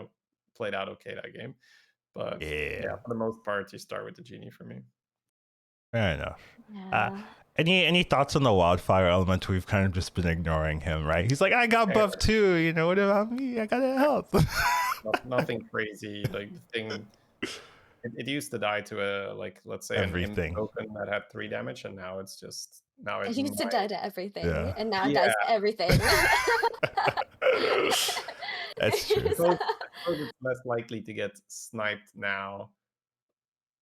out okay that game. But yeah, Yeah. for the most part, you start with the genie for me. Fair enough. Yeah. Any thoughts on the wildfire element? We've kind of just been ignoring him, right? He's like, I got Yeah, buff too. What about me? I gotta help. nothing crazy. Like the thing, it used to die to let's say an imp Everything. token that had 3 damage, and now I it used to might. die to everything, Yeah. and now it Yeah, dies to everything. That's true. suppose, I suppose it's less likely to get sniped now.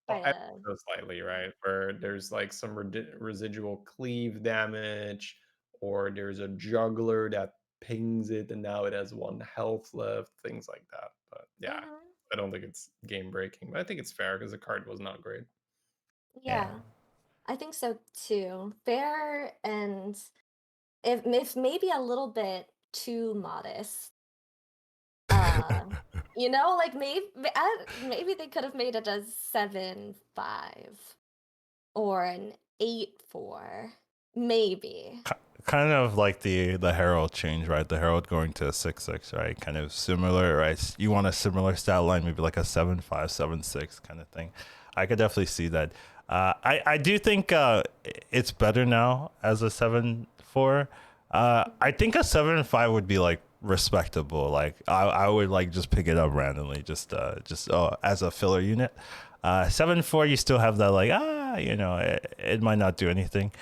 By Ever a so slightly, right? Where there's like some residual cleave damage, or there's a juggler that pings it, and now it has 1 health left, things like that. But yeah, Mhm. I don't think it's game breaking, but I think it's fair because the card was not great. Yeah. Yeah, I think so too. Fair, and if maybe a little bit too modest. Uh, like maybe they could have made it a 7/5 or an 8/4, maybe. Kind of like the Herald change, right? The Herald going to a 6/6, right? Kind of similar, right? You want a similar stat line, maybe like a 7/5, 7/6 kind of thing. I could definitely see that. I do think it's better now as a 7/4. I think a 7/5 would be like respectable. Like I would like just pick it up randomly, just as a filler unit. 7/4, you still have that like it might not do anything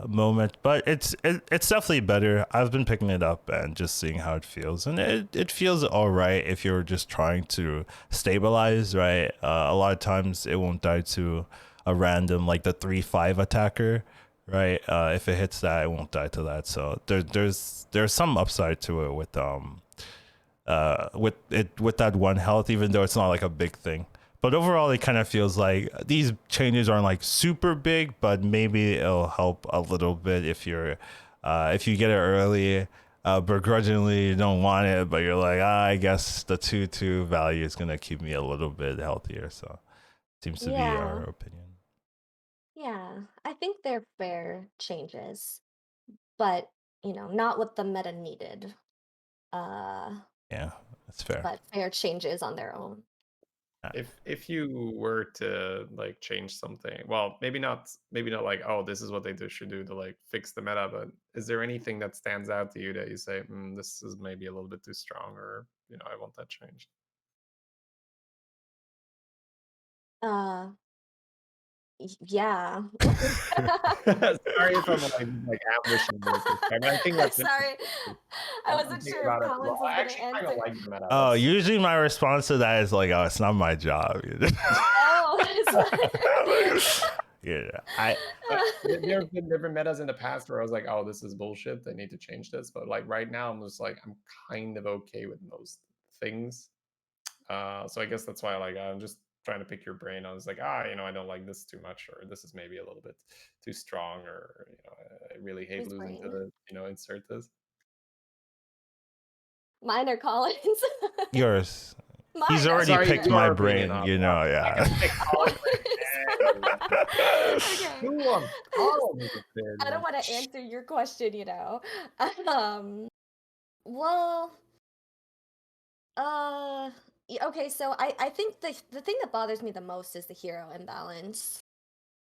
moment, but it's definitely better. I've been picking it up and just seeing how it feels, and it feels all right if you're just trying to stabilize, right? A lot of times it won't die to a random like the 3/5 attacker, right? If it hits that, it won't die to that. So there's some upside to it with that 1 health, even though it's not like a big thing. But overall, it kind of feels like these changes aren't like super big, but maybe it'll help a little bit if you get it early. Begrudgingly, you don't want it, but you're like, I guess the 2/2 value is gonna keep me a little bit healthier. So seems to be our Yeah, opinion. yeah. I think they're fair changes, but not what the meta needed. Uh, Yeah, that's fair. but fair changes on their own. If you were to like change something, well, maybe not like, oh, this is what they should do to like fix the meta, but is there anything that stands out to you that you say, this is maybe a little bit too strong, or I want that changed? Uh, Yeah. Sorry if I'm like ambushing you at this time. I think that's Sorry. I wasn't thinking sure about if it. Collins Well, was I gonna actually kind of answer. like the meta. Oh, That's- usually my response to that is like, oh, it's not my job. Oh, it's Yeah, there have been different metas in the past where I was like, oh, this is bullshit. They need to change this. But like right now, I'm just like, I'm kind of okay with most things. So I guess that's why like I'm just trying to pick your brain. I was like, I don't like this too much, or this is maybe a little bit too strong, or I really hate His losing to brain. the insert this. Mine or Collins? yours. Mine. He's already Sorry, picked your my opinion, brain, I yeah. can pick Collins again. Okay. Who wants Collins instead? I don't want to answer your question, Well, okay, so I think the thing that bothers me the most is the hero imbalance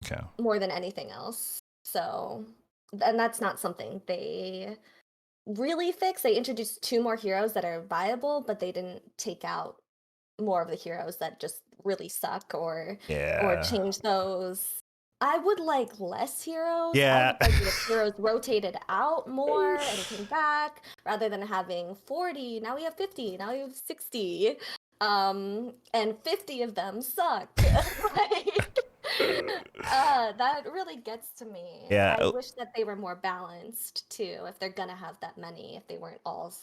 Okay. more than anything else. So, and that's not something they really fix. They introduced 2 more heroes that are viable, but they didn't take out more of the heroes that just really suck or Yeah. change those. I would like less heroes. Yeah. I would like if heroes rotated out more and came back rather than having 40. Now we have 50. Now we have 60. And 50 of them suck. That really gets to me. Yeah. I wish that they were more balanced too, if they're gonna have that many, if they weren't all,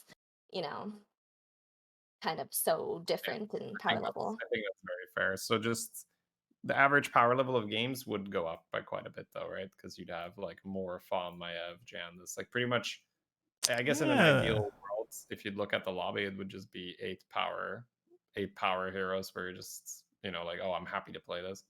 kind of so different in power level. I think that's very fair. So just the average power level of games would go up by quite a bit though, right? Because you'd have like more Fawn, Maiev, Janus. Like pretty much, I guess in an ideal world, if you'd look at the lobby, it would just be 8 power heroes where you're just, like, oh, I'm happy to play this.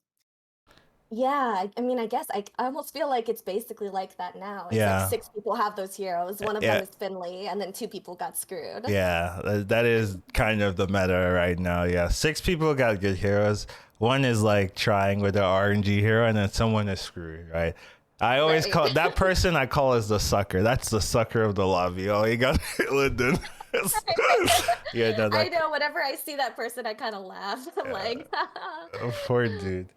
Yeah, I mean, I guess I almost feel like it's basically like that now. It's Yeah. like 6 people have those heroes. One of Yeah. them is Finley, and then 2 people got screwed. Yeah, that is kind of the meta right now. Yeah, 6 people got good heroes. One is like trying with their RNG hero, and then someone is screwed, right? I always call that person I call as the sucker. That's the sucker of the lobby. Oh, he got Linden. Yeah, no, I know. Whenever I see that person, I kind of laugh. I'm like, poor dude.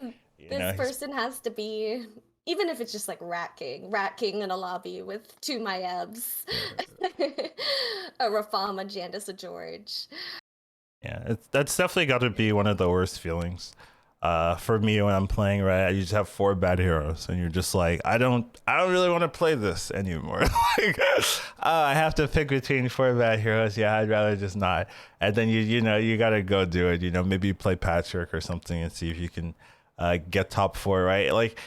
this person has to be, even if it's just like Rat King in a lobby with 2 Maevs, a Rafam, a Jandis, a George. Yeah, that's definitely got to be one of the worst feelings. For me when I'm playing, right, you just have 4 bad heroes, and you're just like, I don't really want to play this anymore. Like, I have to pick between 4 bad heroes. Yeah, I'd rather just not. And then you gotta go do it. Maybe play Patchwork or something and see if you can get top 4, right? Like,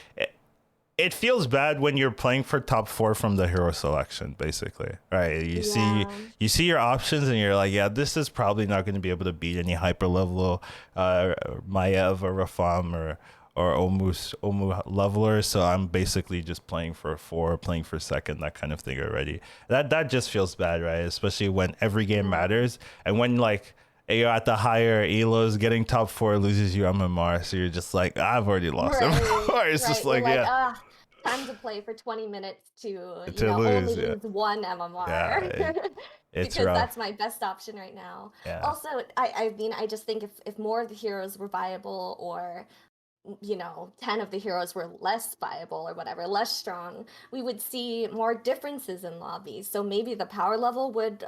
it feels bad when you're playing for top 4 from the hero selection, basically, right? You see your options and you're like, yeah, this is probably not going to be able to beat any hyper level Maiev or Rafam or Omu leveler. So I'm basically just playing for 4, playing for second, that kind of thing already. That just feels bad, right? Especially when every game matters, and when like you're at the higher elos, getting top 4 loses you MMR, so you're just like, I've already lost MMR. It's just like, yeah. Time to play for 20 minutes to lose, only lose 1 MMR. Yeah, it's because rough. That's my best option right now. Yeah. Also, I mean, I just think if more of the heroes were viable, or 10 of the heroes were less viable or whatever, less strong, we would see more differences in lobbies. So maybe the power level would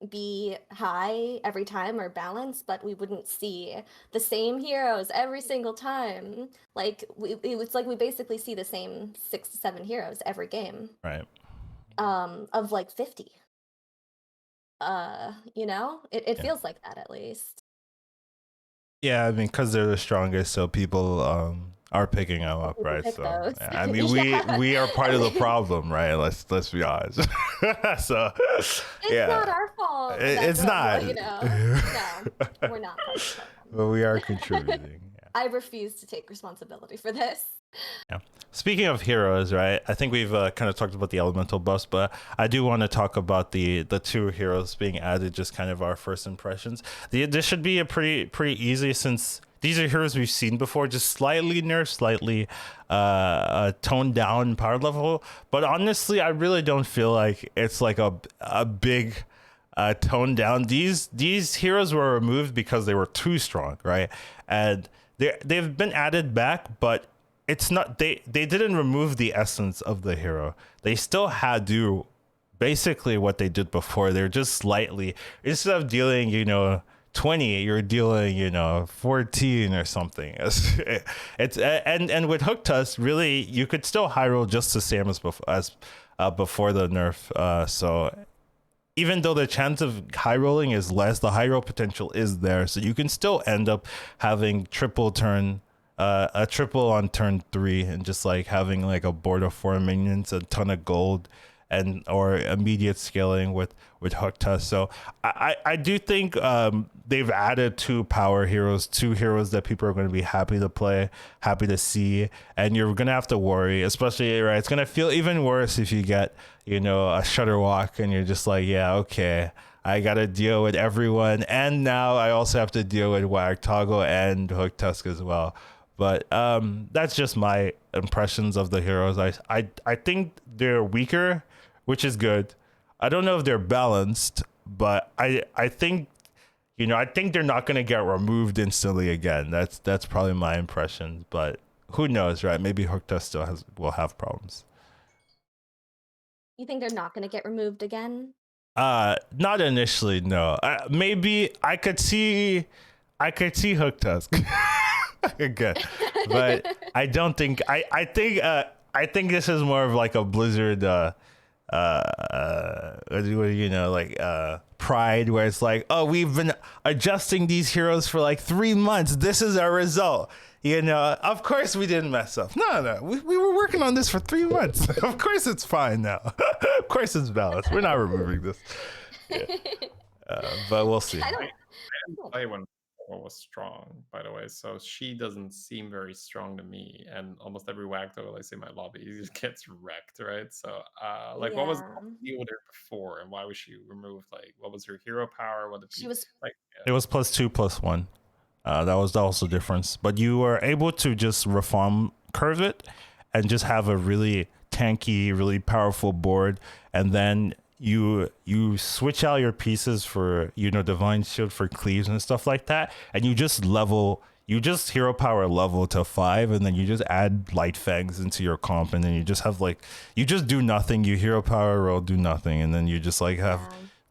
be high every time or balanced, but we wouldn't see the same heroes every single time. Like it's like we basically see the same 6 to 7 heroes every game. Right. Of like 50. It feels like that at least. Yeah, I mean, because they're the strongest, so people are picking them up, right? Pick So those. I mean, Yeah. we are part of the problem, right? Let's be honest. So It's not our fault. It's not. No, we're not. But we are contributing. Yeah. I refuse to take responsibility for this. Yeah. Speaking of heroes, right? I think we've kind of talked about the elemental buffs, but I do want to talk about the 2 heroes being added. Just kind of our first impressions. This should be a pretty easy, since these are heroes we've seen before, just slightly nerfed, slightly toned down power level. But honestly, I really don't feel like it's like a big toned down. These heroes were removed because they were too strong, right? And they've been added back, but it's not, they didn't remove the essence of the hero. They still had to basically what they did before. They're just slightly, instead of dealing 20, you're dealing 14 or something. It's and with Hooktusk, really you could still high roll just the same as before the nerf. So even though the chance of high rolling is less, the high roll potential is there. So you can still end up having a triple on turn 3 and just like having like a board of 4 minions, a ton of gold, and or immediate scaling with Hooktusk. So I do think they've added 2 power heroes, 2 heroes that people are going to be happy to play, happy to see, and you're going to have to worry, especially, right? It's going to feel even worse if you get a Shutterwalk and you're just like, yeah, okay, I got to deal with everyone, and now I also have to deal with Wagtoggle and Hooktusk as well. But that's just my impressions of the heroes. I think they're weaker, which is good. I don't know if they're balanced, but I think I think they're not going to get removed instantly again. That's probably my impression, but who knows, right? Maybe Hooktusk still will have problems. You think they're not going to get removed again? Not initially, no. Maybe I could see Hooktusk again, but I don't think. I think this is more of like a Blizzard pride, where it's like, oh, we've been adjusting these heroes for like 3 months, this is our result, of course we didn't mess up. No, we were working on this for 3 months. Of course it's fine now. Of course it's balanced, we're not removing this. Yeah. But we'll see. I didn't play when was strong, by the way, so she doesn't seem very strong to me, and almost every Wagtoggle I see in my lobby, he just gets wrecked, right? So what was the deal with her before, and why was she removed? Like, what was her hero power? What did she was like? It was +2/+1. That was also the difference, but you were able to just reform curve it and just have a really tanky, really powerful board, and then you switch out your pieces for Divine Shield for cleaves and stuff like that, and you just hero power level to 5, and then you just add Light Fangs into your comp, and then you just have you just do nothing, you hero power roll, do nothing, and then you just have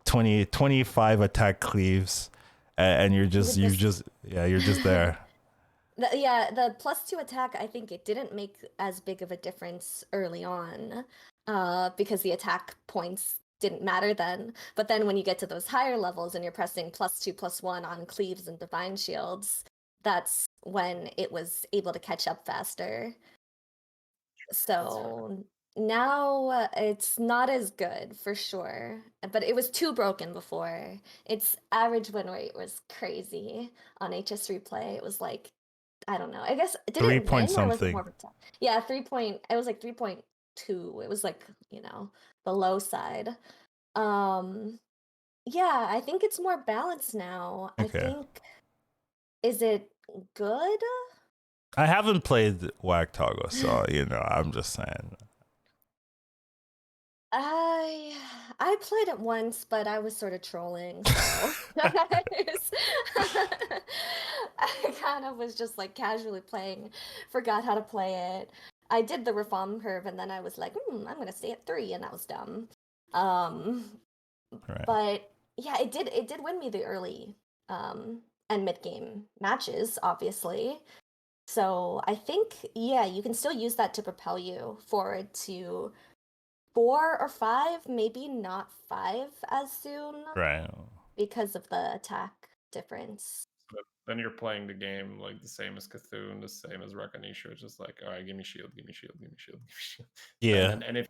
25 attack cleaves, and you're just there. The +2 attack, I think it didn't make as big of a difference early on, because the attack points didn't matter then. But then when you get to those higher levels and you're pressing +2/+1 on cleaves and divine shields, that's when it was able to catch up faster. So now it's not as good for sure, but it was too broken before. Its average win rate was crazy on HS Replay. It was like, I don't know, I guess, did 3 it point win, something. or was it more? Yeah, it was like 3.2. It was like, the low side. Yeah, I think it's more balanced now. Okay. I think, is it good? I haven't played Wagtoggle, so I'm just saying. I played it once, but I was sort of trolling, so I kind of was just like casually playing, forgot how to play it. I did the reform curve, and then I was like, I'm gonna stay at 3, and that was dumb. Right. But yeah, it did win me the early and mid game matches, obviously. So I think, yeah, you can still use that to propel you forward to 4 or 5, maybe not 5 as soon, right? Because of the attack difference. But then you're playing the game like the same as Cthulhu, the same as Rakanisha. It's just like, all right, give me shield, give me shield, give me shield, give me shield. Yeah. And if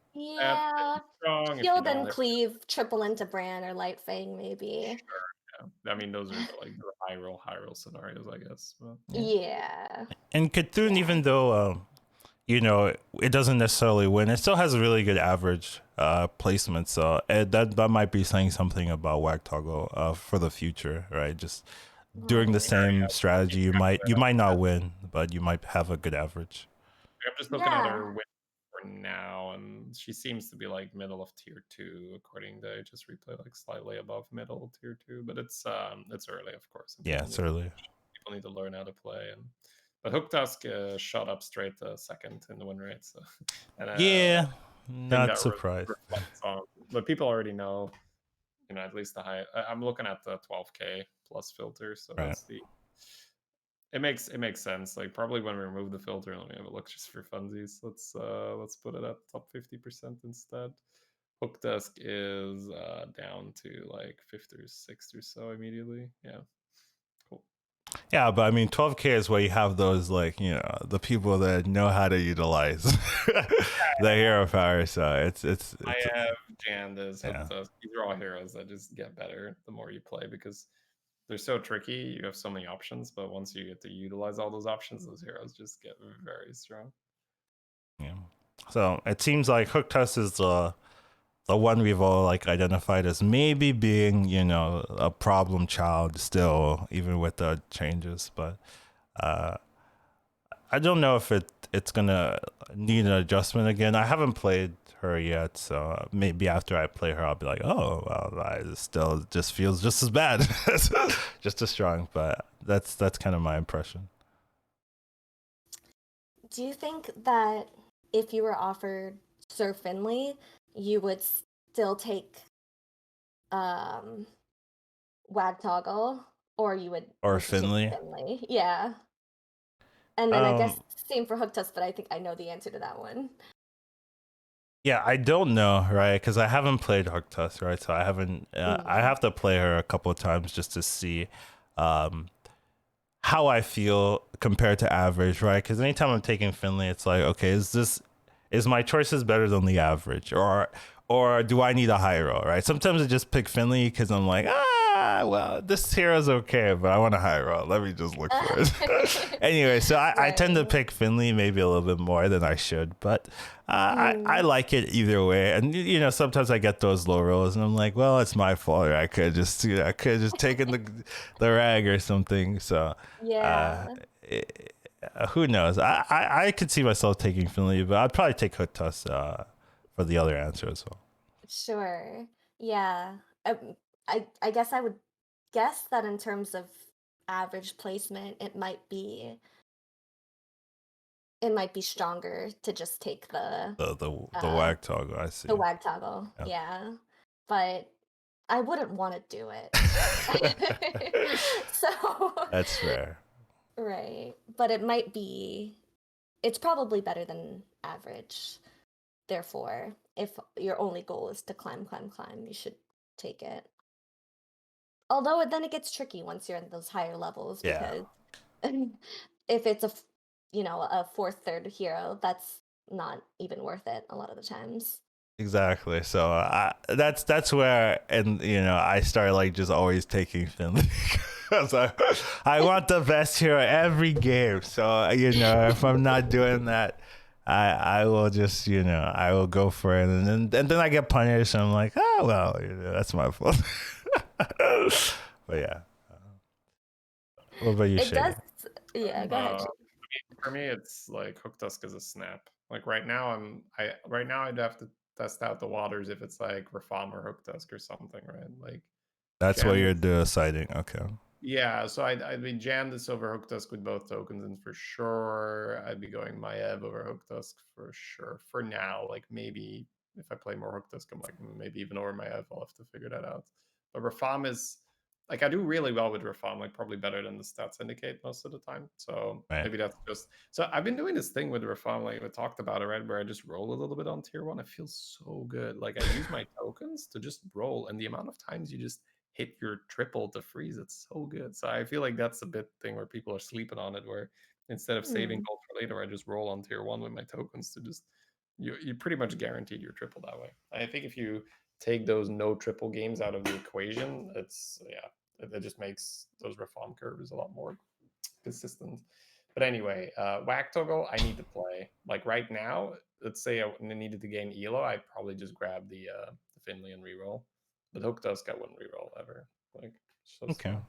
strong, shield and cleave, triple into Bran or Light Fang, maybe. Sure, yeah. I mean, those are like the high roll scenarios, I guess. But, yeah. And Cthulhu, even though it doesn't necessarily win, it still has a really good average placement. So that might be saying something about Wagtoggle for the future, right? Just doing the same strategy, you might not win, but you might have a good average. I'm just looking at her win for now, and she seems to be like middle of tier 2, according to just replay, like slightly above middle tier 2. But it's early, of course. Yeah, it's early. People need to learn how to play, and But Hooktusk shot up straight second in the win rate. So, and Yeah, I think not that surprised. reflects on, but people already know, at least the high. I'm looking at the 12K plus filter, so Right. that's the. It makes sense. Like probably when we remove the filter, let me have a look just for funsies. Let's put it at top 50% instead. Hooktusk is down to like 5th or 6th or so immediately. Yeah, cool. Yeah, but I mean, 12K is where you have those, like, the people that know how to utilize the hero power. So it's I have Jandas, yeah. Hooktusk. These are all heroes that just get better the more you play because they're so tricky. You have so many options, but once you get to utilize all those options, those heroes just get very strong. Yeah. So it seems like Hooktusk is the one we've all like identified as maybe being, a problem child still, even with the changes. But I don't know if it's gonna need an adjustment again. I haven't played her yet, so maybe after I play her, I'll be like, oh, well, I still just feels just as bad, just as strong. But that's kind of my impression. Do you think that if you were offered Sir Finley, you would still take Wagtoggle, or you would Or switch to Finley. Finley? Yeah. And then I guess same for Hooktusk, but I think I know the answer to that one. Yeah, I don't know, right? Because I haven't played Hooktusk, right? So I haven't. I have to play her a couple of times just to see how I feel compared to average, right? Because anytime I'm taking Finley, it's like, okay, is my choices better than the average, or do I need a high roll, right? Sometimes I just pick Finley because I'm like, well, this hero's okay, but I want a high roll. Let me just look for it. Anyway, so I tend to pick Finley maybe a little bit more than I should, but I like it either way. And sometimes I get those low rolls, and I'm like, well, it's my fault. Or I could just taken the rag or something. So Yeah. who knows? I could see myself taking Finley, but I'd probably take Hooktusk for the other answer as well. Sure. Yeah. I guess I would guess that in terms of average placement, it might be stronger to just take the Wagtoggle, I see. Wagtoggle. Yeah. But I wouldn't want to do it. So That's fair. right. But it's probably better than average. Therefore, if your only goal is to climb, you should take it. Although then it gets tricky once you're in those higher levels Yeah. because if it's a fourth, third hero, that's not even worth it a lot of the times. Exactly. So that's where, and I started like just always taking Finley. So I want the best hero every game. So if I'm not doing that, I will just I will go for it, and then I get punished. And I'm like, oh well, that's my fault. But yeah. What about you, It Shady? does. Yeah, go ahead. For me, it's like Hooktusk is a snap. Like right now, I'd have to test out the waters if it's like Rafam or Hooktusk or something, right? Like That's what you're Jandis. deciding. Okay. Yeah, so I'd be Jandis over Hooktusk with both tokens, and for sure I'd be going Maev over Hooktusk for sure. For now, like maybe if I play more Hooktusk, I'm like maybe even over Maev. I'll have to figure that out. But Rafam is like I do really well with Rafam, like probably better than the stats indicate most of the time. So Right. maybe that's just so I've been doing this thing with Rafam, like we talked about it, right? Where I just roll a little bit on tier 1. It feels so good. Like I use my tokens to just roll, and the amount of times you just hit your triple to freeze, it's so good. So I feel like that's a bit thing where people are sleeping on it, where instead of saving gold for later, I just roll on tier 1 with my tokens to just you pretty much guaranteed your triple that way. I think if you take those no triple games out of the equation, it just makes those reform curves a lot more consistent. But anyway, Wagtoggle, I need to play. Like right now, let's say I needed to gain Elo, I'd probably just grab the Finley and reroll. But Hooktusk, I wouldn't reroll ever. Like, so Okay. slow.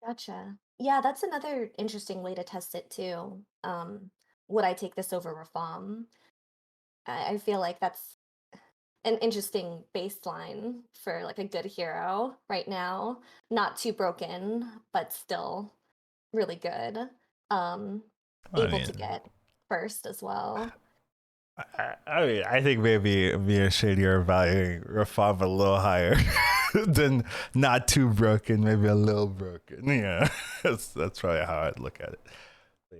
Gotcha. Yeah, that's another interesting way to test it too. Would I take this over Rafam? I feel like that's an interesting baseline for like a good hero right now. Not too broken, but still really good. able to get first as well. I think maybe me and Shady are valuing Rafam a little higher than not too broken, maybe a little broken. Yeah, that's probably how I'd look at it. But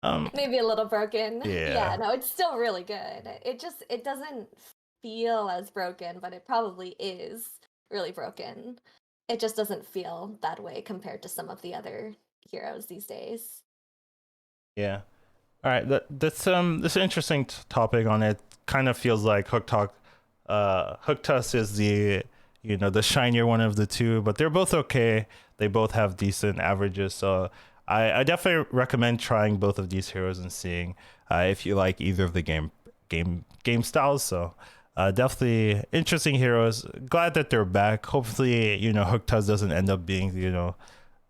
yeah. Maybe a little broken. Yeah. No, it's still really good. It doesn't feel as broken, but it probably is really broken. It just doesn't feel that way compared to some of the other heroes these days. Yeah. All right. That's this is an interesting topic on it. Kind of feels like Hooktusk is the shinier one of the two, but they're both okay. They both have decent averages, so I definitely recommend trying both of these heroes and seeing if you like either of the game styles. So definitely interesting heroes. Glad that they're back. Hopefully, Hooktusk doesn't end up being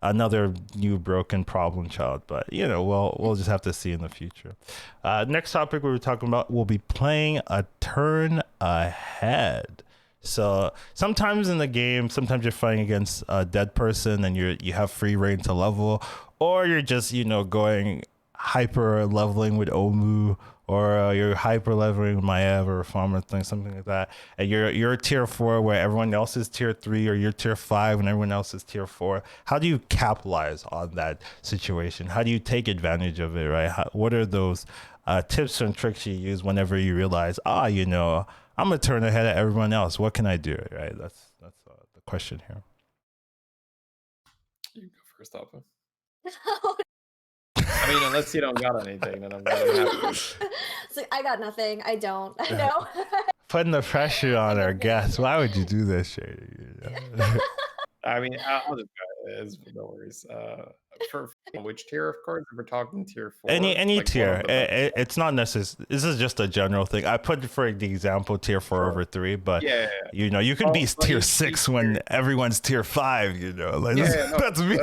another new broken problem child, but we'll just have to see in the future. Next topic we were talking about, we'll be playing a turn ahead. So sometimes in the game, sometimes you're fighting against a dead person and you have free reign to level, or you're just going hyper leveling with Omu, or you're hyper leveling with Maev or Farmer thing, something like that, and you're tier 4 where everyone else is tier 3, or you're tier 5 and everyone else is tier 4. How do you capitalize on that situation? How do you take advantage of it, right? What are those tips and tricks you use whenever you realize, I'm a turn ahead of everyone else? What can I do, right? That's the question here. You go first, Alpha. I mean, unless you don't got anything, then I'm gonna have to. So I got nothing. I don't. I know. Putting the pressure on our guests. Why would you do this, Shady? I mean, I'll just go ahead. No worries. For which tier of cards? We're talking tier 4. Any tier. It's not necessary. This is just a general thing. I put for the example tier 4 over 3, but you could be tier 6 when everyone's tier 5. That's me.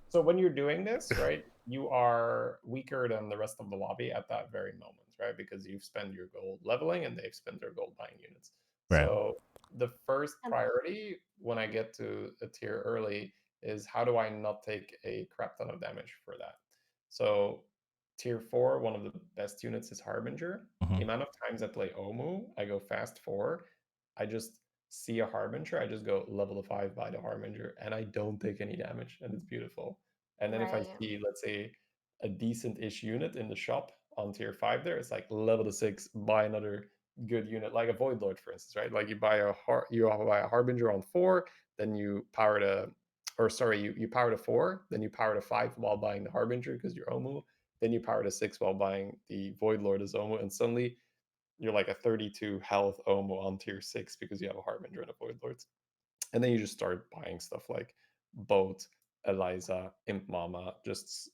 So when you're doing this, right, you are weaker than the rest of the lobby at that very moment, right? Because you've spent your gold leveling and they've spent their gold buying units. Right. So the first priority when I get to a tier early is how do I not take a crap ton of damage for that? So tier 4, one of the best units is Harbinger. The amount of times I play Omu, I go fast 4. I just see a Harbinger, I just go level 5 by the Harbinger, and I don't take any damage, and it's beautiful. And then if I see, let's say, a decent-ish unit in the shop on tier 5 there, it's like level 6, buy another good unit, like a Void Lord, for instance, right? Like you buy a Harbinger on 4, then you power you power to 4, then you power to 5 while buying the Harbinger because you're Omu, then you power to 6 while buying the Void Lord as Omu, and suddenly you're like a 32 health Omu on tier 6 because you have a Harbinger and a Void Lord. And then you just start buying stuff like Boat, Eliza, Imp Mama, just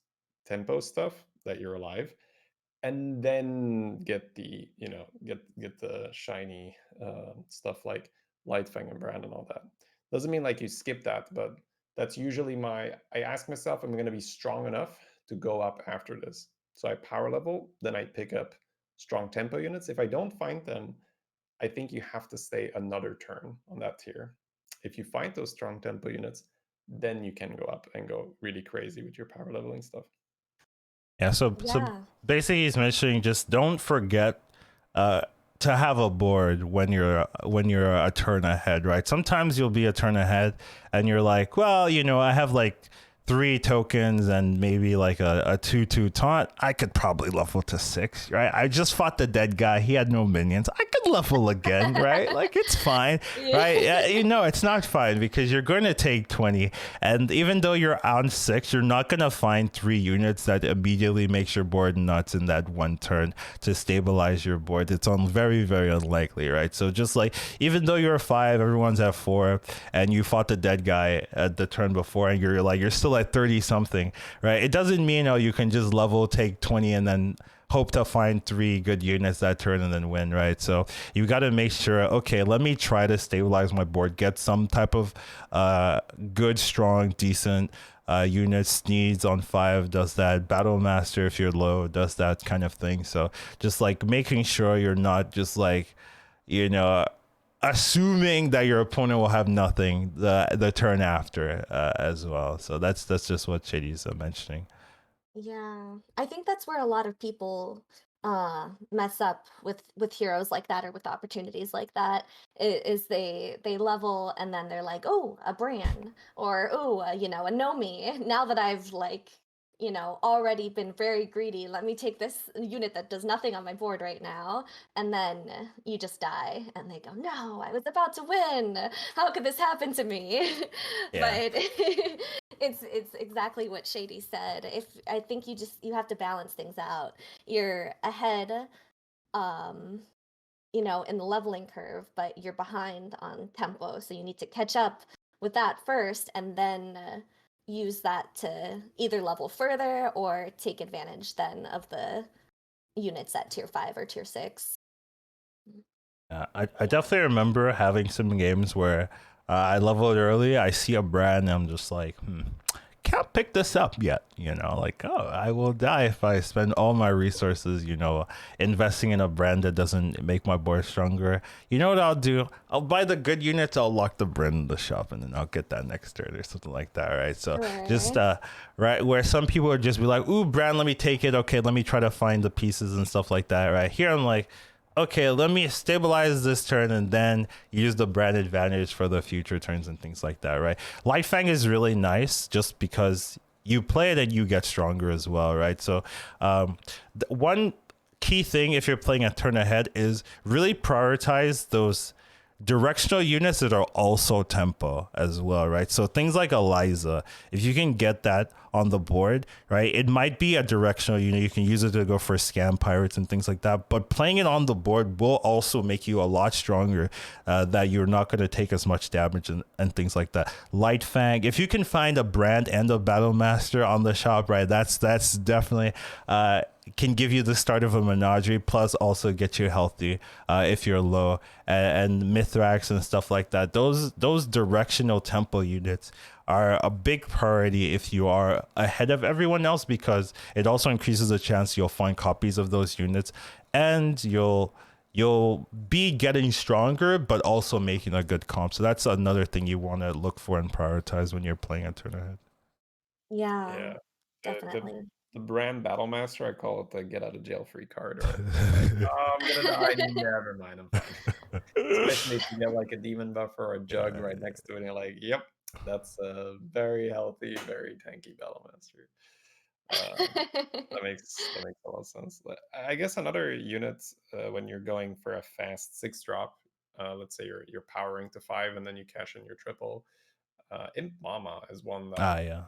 tempo stuff that you're alive. And then get the, get the shiny stuff like Lightfang and Brand and all that. Doesn't mean like you skip that, but that's usually I ask myself, am I going to be strong enough to go up after this? So I power level, then I pick up strong tempo units. If I don't find them, I think you have to stay another turn on that tier. If you find those strong tempo units, then you can go up and go really crazy with your power leveling stuff. Yeah, so basically he's mentioning just don't forget to have a board when you're a turn ahead, right? Sometimes you'll be a turn ahead and you're like, well, I have like 3 tokens and maybe like a 2/2 taunt. I could probably level to 6, right? I just fought the dead guy. He had no minions. I could level again, right? Like it's fine, right? It's not fine because you're going to take 20. And even though you're on 6, you're not going to find 3 units that immediately makes your board nuts in that one turn to stabilize your board. It's very, very unlikely, right? So just like, even though you're 5, everyone's at 4, and you fought the dead guy at the turn before, and you're still at 30 something, right? It doesn't mean you can just level, take 20 and then hope to find 3 good units that turn and then win, right? So you got to make sure, okay, let me try to stabilize my board, get some type of good, strong, decent units. Needs on 5 does that. Battle Master, if you're low, does that kind of thing. So just like making sure you're not just like assuming that your opponent will have nothing the turn after as well. So that's just what Shady's mentioning. Yeah, I think that's where a lot of people mess up with heroes like that or with opportunities like that is they level and then they're like, oh, a Bran or oh, you know, a Nomi. Now that I've like, you know, already been very greedy, let me take this unit that does nothing on my board right now, and then you just die and they go, no, I was about to win. How could this happen to me? Yeah. But it's exactly what Shady said. If I think you have to balance things out. You're ahead, um, you know, in the leveling curve, but you're behind on tempo, so you need to catch up with that first, and then use that to either level further or take advantage then of the units at tier 5 or tier 6. I definitely remember having some games where I leveled early. I see a brand, and I'm just like, can't pick this up yet. You know, like, oh, I will die if I spend all my resources, you know, investing in a brand that doesn't make my board stronger. You know what I'll do? I'll buy the good units. I'll lock the brand in the shop, and then I'll get that next turn or something like that, right? So just right where some people would just be like, ooh, brand, let me take it. Okay, let me try to find the pieces and stuff like that, right? Here I'm like, okay, let me stabilize this turn and then use the brand advantage for the future turns and things like that, right? Lightfang is really nice just because you play it and you get stronger as well, right? So one key thing if you're playing a turn ahead is really prioritize those directional units that are also tempo as well, right? So things like Eliza, if you can get that on the board, right, it might be a directional unit. You can use it to go for scam pirates and things like that, but playing it on the board will also make you a lot stronger, that you're not going to take as much damage and things like that. Lightfang, if you can find a brand and a battle master on the shop, right, that's definitely can give you the start of a menagerie, plus also get you healthy if you're low, and Mithrax and stuff like that. Those directional tempo units are a big priority if you are ahead of everyone else, because it also increases the chance you'll find copies of those units, and you'll be getting stronger but also making a good comp. So that's another thing you want to look for and prioritize when you're playing a turn ahead. Yeah, The, definitely. the brand Battlemaster, I call it the get out of jail free card, right? Like, oh, I'm gonna die. Never mind, I'm fine. Especially if you get like a demon buffer or a jug right next to it, and you're like, yep, that's a very healthy, very tanky Battlemaster. That makes a lot of sense. I guess another unit when you're going for a fast 6-drop, let's say you're powering to 5 and then you cash in your triple. Imp Mama is one that Yeah.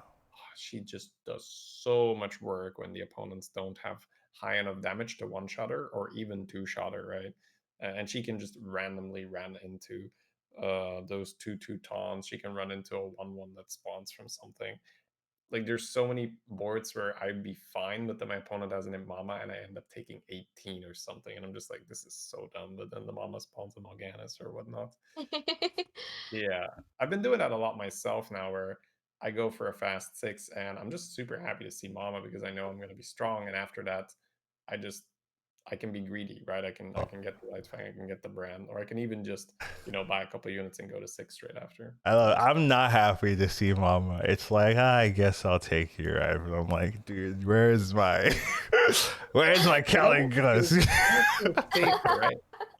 she just does so much work when the opponents don't have high enough damage to one-shotter or even two-shotter, right? And she can just randomly run into those 2/2 taunts. She can run into a 1/1 that spawns from something. Like there's so many boards where I'd be fine, but then my opponent has an Imp Mama and I end up taking 18 or something, and I'm just like, this is so dumb. But then the Mama spawns a Morganis or whatnot. Yeah, I've been doing that a lot myself now, where I go for a fast 6 and I'm just super happy to see Mama because I know I'm going to be strong, and after that I just I can be greedy, right? I can get the Lightfang, I can get the brand, or I can even just, you know, buy a couple units and go to 6 straight after. I'm not happy to see Mama. It's like, I guess I'll take you, right? But I'm like, dude, where's my Cali Gus? Right?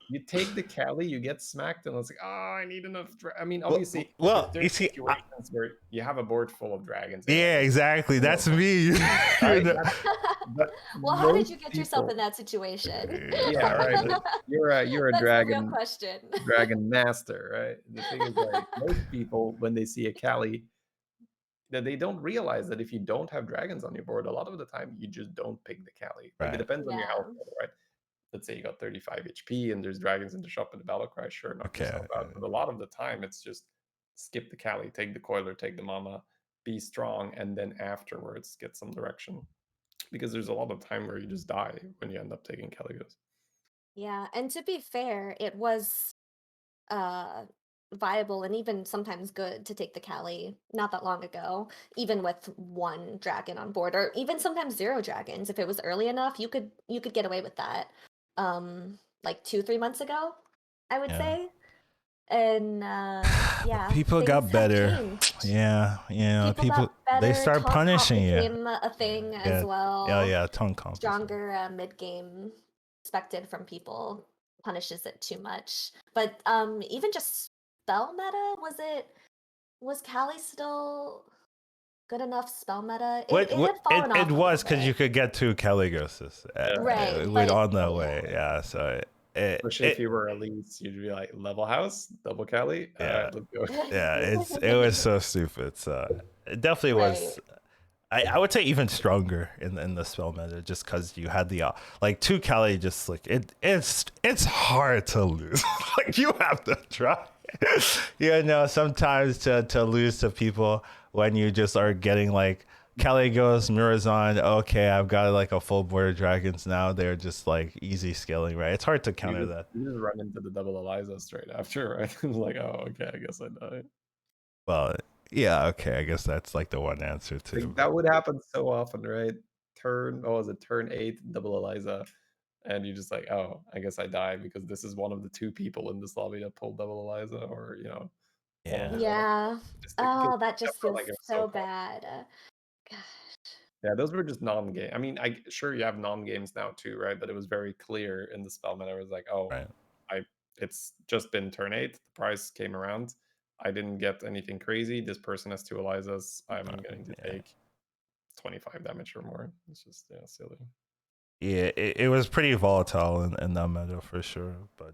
You take the Cali, you get smacked, and it's like, oh, I need enough. I mean, obviously, well, there's you see, situations where you have a board full of dragons. Yeah, exactly. That's me. Right? Well, how did you get yourself in that situation? Yeah, right. Like, you're a That's dragon. the real question. Dragon master, right? The thing is, like, most people when they see a Cali, that they don't realize that if you don't have dragons on your board, a lot of the time you just don't pick the Cali. Like it depends on your health level, right? Let's say you got 35 HP and there's dragons in the shop at the battle cry, sure, knock yourself out. But a lot of the time it's just skip the Cali, take the coiler, take the Mama, be strong, and then afterwards get some direction. Because there's a lot of time where you just die when you end up taking Caligos. Yeah, and to be fair, it was viable and even sometimes good to take the Cali not that long ago, even with one dragon on board, or even sometimes 0 dragons. If it was early enough, you could get away with that. Like 2-3 months ago, I would say. And yeah, People things got have better. changed. Yeah, People people got better. they start Taunt comp punishing you. became a thing as Yeah, well. yeah, tone comp. Stronger mid-game expected from people punishes it too much. But even just spell meta, was Callie still good enough spell meta? It had fallen It off a was little because you bit. could get 2 Caligoses Right, with but on the yeah. way. Yeah, so Especially if you were elites, you'd be like level house, double Cali. All yeah, right, let's go. yeah, it was so stupid. So it definitely Right. was. I would say even stronger in the spell meta just because you had the like 2 Cali just like it's hard to lose. Like you have to try. Sometimes to lose to people when you just are getting like Cali goes Mirazon. Okay, I've got like a full board of dragons now. They're just like easy scaling, right? It's hard to counter that. You just run into the double Eliza straight after, right? Like, oh, okay, I guess I died. Well, yeah, okay. I guess that's like the one answer too. Like, that would happen so often, right? Turn 8, double Eliza, and you just like, oh, I guess I die because this is one of the 2 people in this lobby that pulled double Eliza, or one of Yeah. the Yeah. just Oh, that that just felt feels like it was so common. bad. Gosh. Yeah, those were just non-game. I mean, sure you have non-games now too, right? But it was very clear in the spell meta. It was like, oh, Right. it's just been turn 8. The price came around. I didn't get anything crazy. This person has 2 Elizas. I'm going to take 25 damage or more. It's just silly. Yeah, it was pretty volatile in that meta for sure. But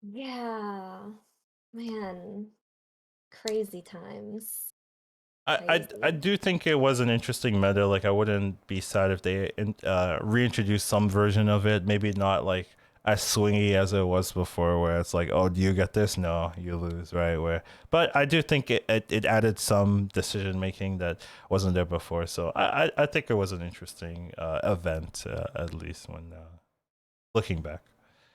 Yeah. Man. Crazy times. I do think it was an interesting meta. Like I wouldn't be sad if they reintroduced some version of it. Maybe not like as swingy as it was before, where it's like, oh, do you get this? No, you lose, right? But I do think it added some decision making that wasn't there before. So I think it was an interesting event, at least when looking back.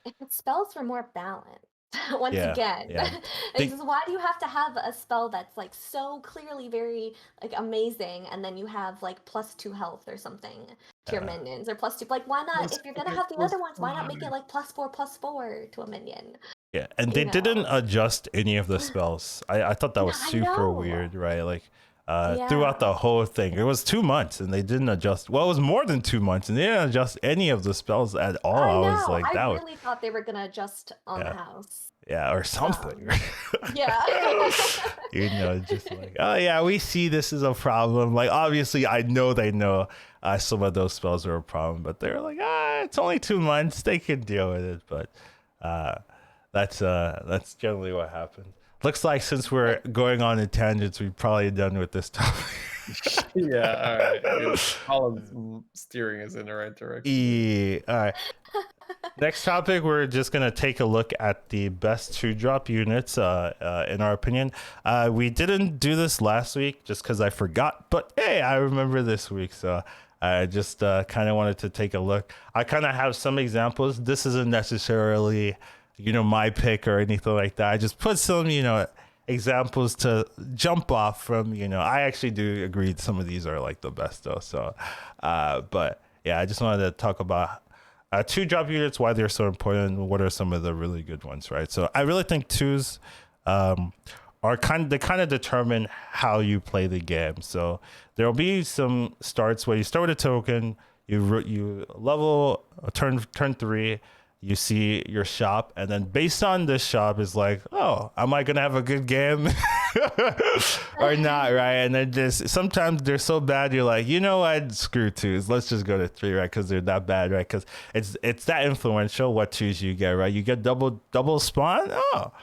If its spells were more balanced, once Yeah, again, yeah. it's just, why do you have to have a spell that's like so clearly very like amazing, and then you have like +2 health or something to your minions, or +2? Like, why not? If you're gonna have the other ones, why not make it like +4/+4 to a minion? Yeah, and they didn't adjust any of the spells. I thought that was super weird, right? Like throughout the whole thing, it was 2 months and they didn't adjust. Well, it was more than 2 months and they didn't adjust any of the spells at all. I was like, I really thought they were gonna adjust on the house. Yeah, or something. Yeah. Just like, oh yeah, we see this is a problem. Like obviously, I know they know some of those spells are a problem, but they're like, it's only 2 months. They can deal with it. But that's generally what happened. Looks like since we're going on in tangents, we're probably done with this topic. Yeah, all right. Colin's steering us in the right direction. Yeah, all right. Next topic, we're just gonna take a look at the best 2-drop units. In our opinion, we didn't do this last week just because I forgot. But hey, I remember this week, so I just kind of wanted to take a look. I kind of have some examples. This isn't necessarily my pick or anything like that. I just put some examples to jump off from. I actually do agree some of these are like the best though. So but yeah, I just wanted to talk about 2-drop units, why they're so important, what are some of the really good ones, right? So I really think 2s are kind of determine how you play the game. So there'll be some starts where you start with a token, you level turn 3, you see your shop, and then based on this shop is like, oh, am I gonna have a good game or not, right? And then just sometimes they're so bad you're like, what, screw 2s, let's just go to 3, right? Because they're that bad, right? Because it's that influential what 2s you get, right? You get double spawn. Oh,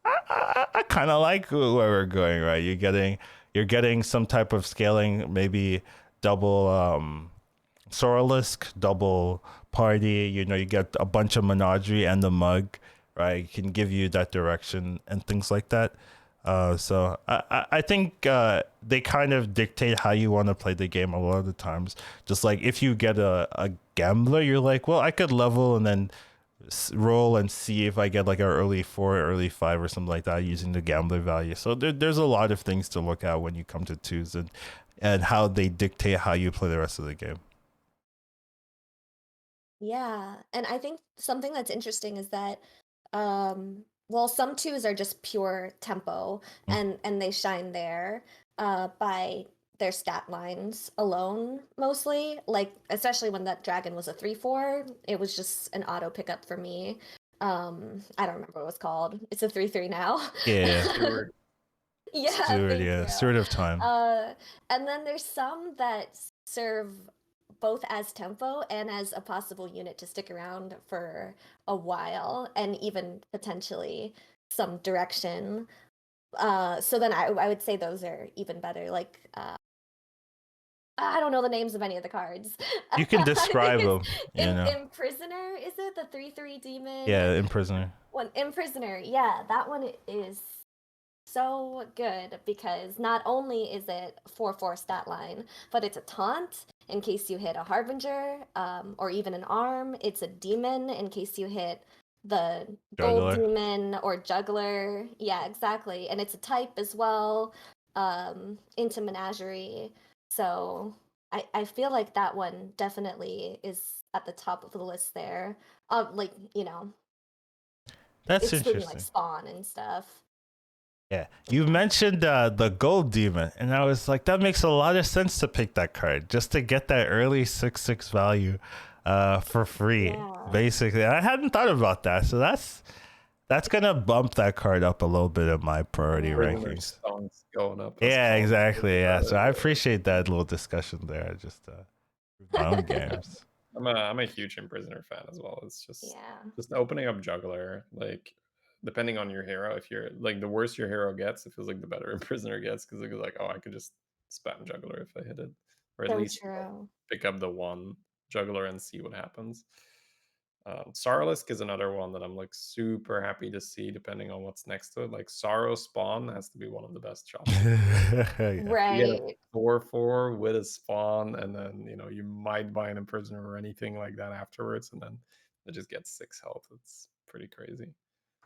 I kind of like where we're going, right? You're getting some type of scaling, maybe double Soralisk, double party, you get a bunch of Menagerie and the mug, right? It can give you that direction and things like that. So I think they kind of dictate how you want to play the game a lot of the times. Just like if you get a gambler, you're like, well, I could level and then roll and see if I get like an early 4, early 5 or something like that using the gambler value. So there's a lot of things to look at when you come to 2s and how they dictate how you play the rest of the game. Yeah, and I think something that's interesting is that um well, some twos are just pure tempo, and they shine there by their stat lines alone, mostly. Like, especially when that dragon was a 3/4, it was just an auto pickup for me. I don't remember what it was called. It's a 3/3 now. Yeah. Steward. Yeah, Steward, thank yeah. you. Steward of Time. And then there's some that serve both as tempo and as a possible unit to stick around for a while, and even potentially some direction. So then I would say those are even better. Like, I don't know the names of any of the cards. You can I think describe it's them, you know. Imprisoner, is it? The 3/3 demon? Yeah, Imprisoner. One Imprisoner, yeah, that one is so good because not only is it 4/4 stat line, but it's a taunt in case you hit a Harbinger, or even an arm. It's a demon in case you hit the gold Juggler. demon or juggler. Yeah, exactly. And it's a type as well, into Menagerie. So I feel like that one definitely is at the top of the list there. Like, That's excluding like interesting. Spawn and stuff. Yeah, you mentioned the gold demon, and I was like, that makes a lot of sense to pick that card just to get that early 6/6 value, for free, basically. And I hadn't thought about that, so that's gonna bump that card up a little bit in my priority rankings. Songs going up. Yeah, exactly. Yeah, so I appreciate that little discussion there. Just my own games. I'm a huge Imprisoner fan as well. It's just opening up Juggler, like depending on your hero. If you're like the worse your hero gets, it feels like the better Imprisoner gets because it's like, oh, I could just spam Juggler if I hit it, or at least pick up the one Juggler and see what happens. Sorrowlisk is another one that I'm like super happy to see, depending on what's next to it. Like Sorrow Spawn has to be one of the best shots. Right. You get a 4/4 with a spawn, and then you might buy an Imprisoner or anything like that afterwards, and then it just gets 6 health. It's pretty crazy.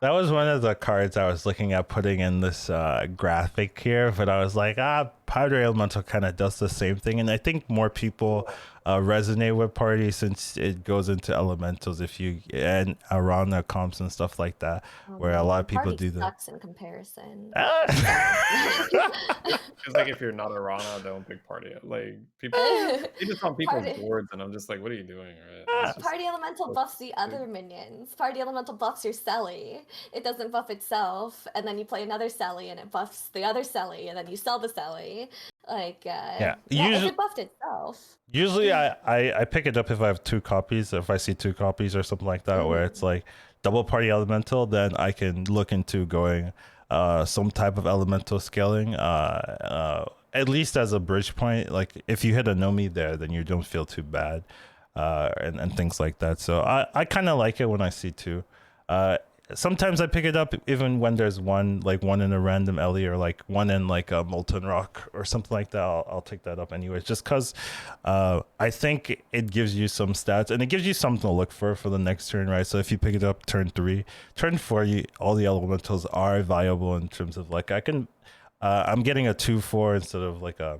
That was one of the cards I was looking at putting in this graphic here, but I was like, Powder Elemental kind of does the same thing, and I think more people resonate with Party since it goes into elementals and around the comps and stuff like that, where a lot of people do that. Sucks in comparison. It's like if you're not a Rana, don't pick Party. Like people, they just on people's boards, and I'm just like, what are you doing? Right? Party Elemental buffs the other minions. Party Elemental buffs your Selly. It doesn't buff itself, and then you play another Selly, and it buffs the other Selly, and then you sell the Selly. Like, usually, if it buffed itself. Usually, I pick it up if I have 2 copies. If I see 2 copies or something like that, where it's like double Party Elemental, then I can look into going some type of elemental scaling, at least as a bridge point. Like if you hit a Nomi there, then you don't feel too bad, and things like that. So I kind of like it when I see 2. Sometimes I pick it up even when there's one in a random Ellie, or like one in like a Molten Rock or something like that. I'll take that up anyways, just because I think it gives you some stats and it gives you something to look for the next turn, right? So if you pick it up turn 3, turn 4, all the elementals are viable in terms of like I'm getting a 2/4 instead of like the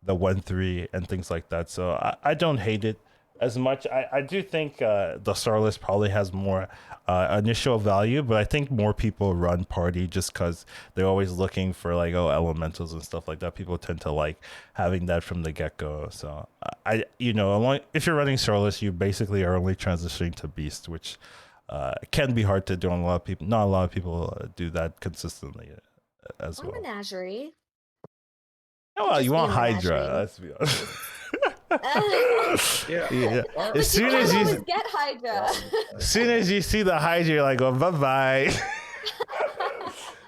1/3 and things like that. So I don't hate it as much. I do think the Starlist probably has more initial value, but I think more people run Party just because they're always looking for like elementals and stuff like that. People tend to like having that from the get-go. So if you're running Starlist, you basically are only transitioning to Beast, which can be hard to do on a lot of people. Not a lot of people do that consistently as well. Menagerie. Oh, well, you want Hydra, let's be honest. Yeah. As soon as you get Hydra, as soon as you see the Hydra, you're like, "Oh, bye."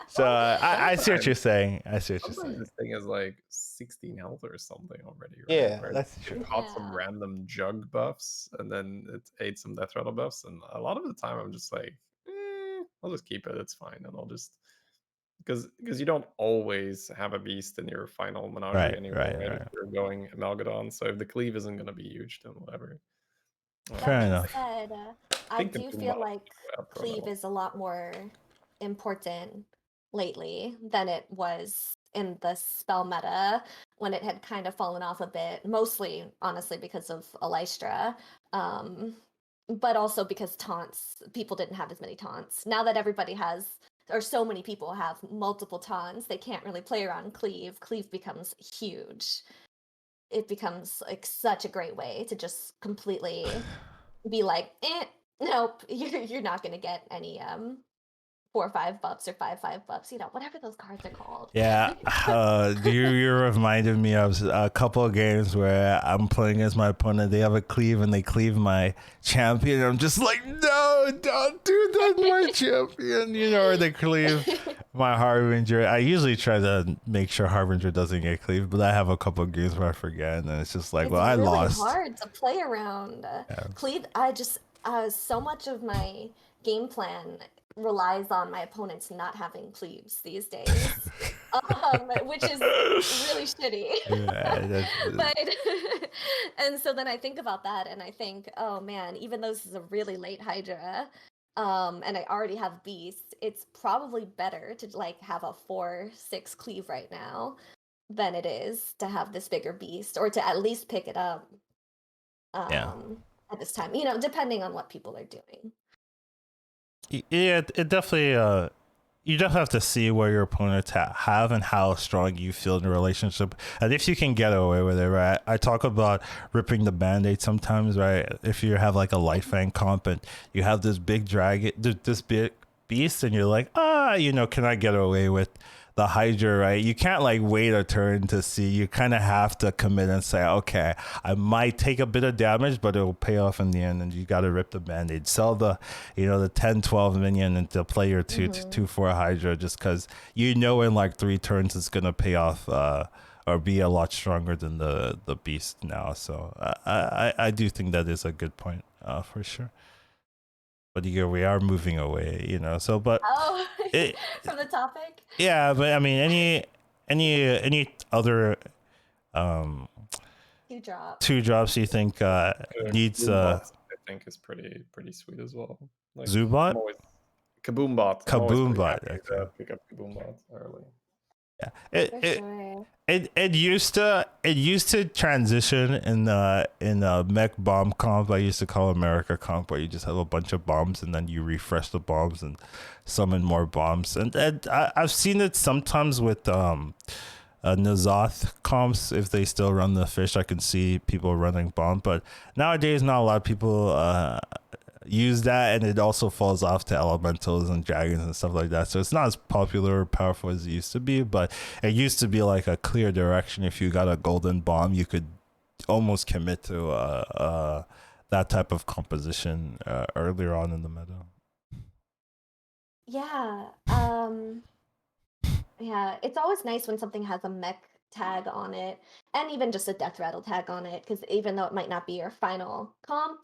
So I see what you're saying. This thing is like 16 health or something already. Right? Yeah, that's true. It caught some random jug buffs, and then it ate some death rattle buffs, and a lot of the time I'm just like, I'll just keep it. It's fine, and I'll just. Because you don't always have a beast in your final Menagerie anyway, right? If you're going Amalgadon, so if the cleave isn't going to be huge, then whatever. Fair enough. Said, I do feel like cleave is a lot more important lately than it was in the spell meta when it had kind of fallen off a bit, mostly honestly because of Elystra. but also because people didn't have as many taunts. Now that everybody has, or so many people have multiple taunts, they can't really play around cleave. Cleave becomes huge. It becomes like such a great way to just completely be like, nope, you're not gonna get any 4/5 buffs or 5/5 buffs, whatever those cards are called. Yeah, you reminded me of a couple of games where I'm playing as my opponent. They have a cleave and they cleave my champion. I'm just like, no, don't do that, my champion. Or they cleave my Harbinger. I usually try to make sure Harbinger doesn't get cleaved, but I have a couple of games where I forget, and it's just like, it's well, I really lost. It's hard to play around. Cleave. So much of my game plan relies on my opponents not having cleaves these days, which is really shitty. But and so then I think about that and I think, oh man, even though this is a really late Hydra, and I already have beasts, it's probably better to like have a 4/6 cleave right now than it is to have this bigger beast, or to at least pick it up at this time, depending on what people are doing. Yeah, it definitely. You definitely have to see where your opponents have and how strong you feel in the relationship, and if you can get away with it, right? I talk about ripping the band-aid sometimes, right? If you have like a light fang comp and you have this big dragon, this big beast, and you're like, can I get away with the Hydra, right? You can't like wait a turn to see. You kind of have to commit and say, okay, I might take a bit of damage, but it will pay off in the end. And you got to rip the band-aid, sell the 10-12 minion, and to play your 2/4 Hydra, just because in like 3 turns it's gonna pay off or be a lot stronger than the beast now. So I do think that is a good point for sure. But we are moving away, so but from the topic. Yeah, but I mean, any other 2-drops you think needs I think is pretty sweet as well. Like, Zubot? Kaboombot. Kaboombot. Okay. Pick up Kaboombot early. Yeah, it used to transition in mech bomb comp. I used to call America comp, where you just have a bunch of bombs and then you refresh the bombs and summon more bombs. And I've seen it sometimes with Nazoth comps. If they still run the fish, I can see people running bomb. But nowadays, not a lot of people use that, and it also falls off to elementals and dragons and stuff like that, so it's not as popular or powerful as it used to be. But it used to be like a clear direction. If you got a golden bomb, you could almost commit to that type of composition earlier on in the meta. Yeah, it's always nice when something has a mech tag on it, and even just a death rattle tag on it, because even though it might not be your final comp,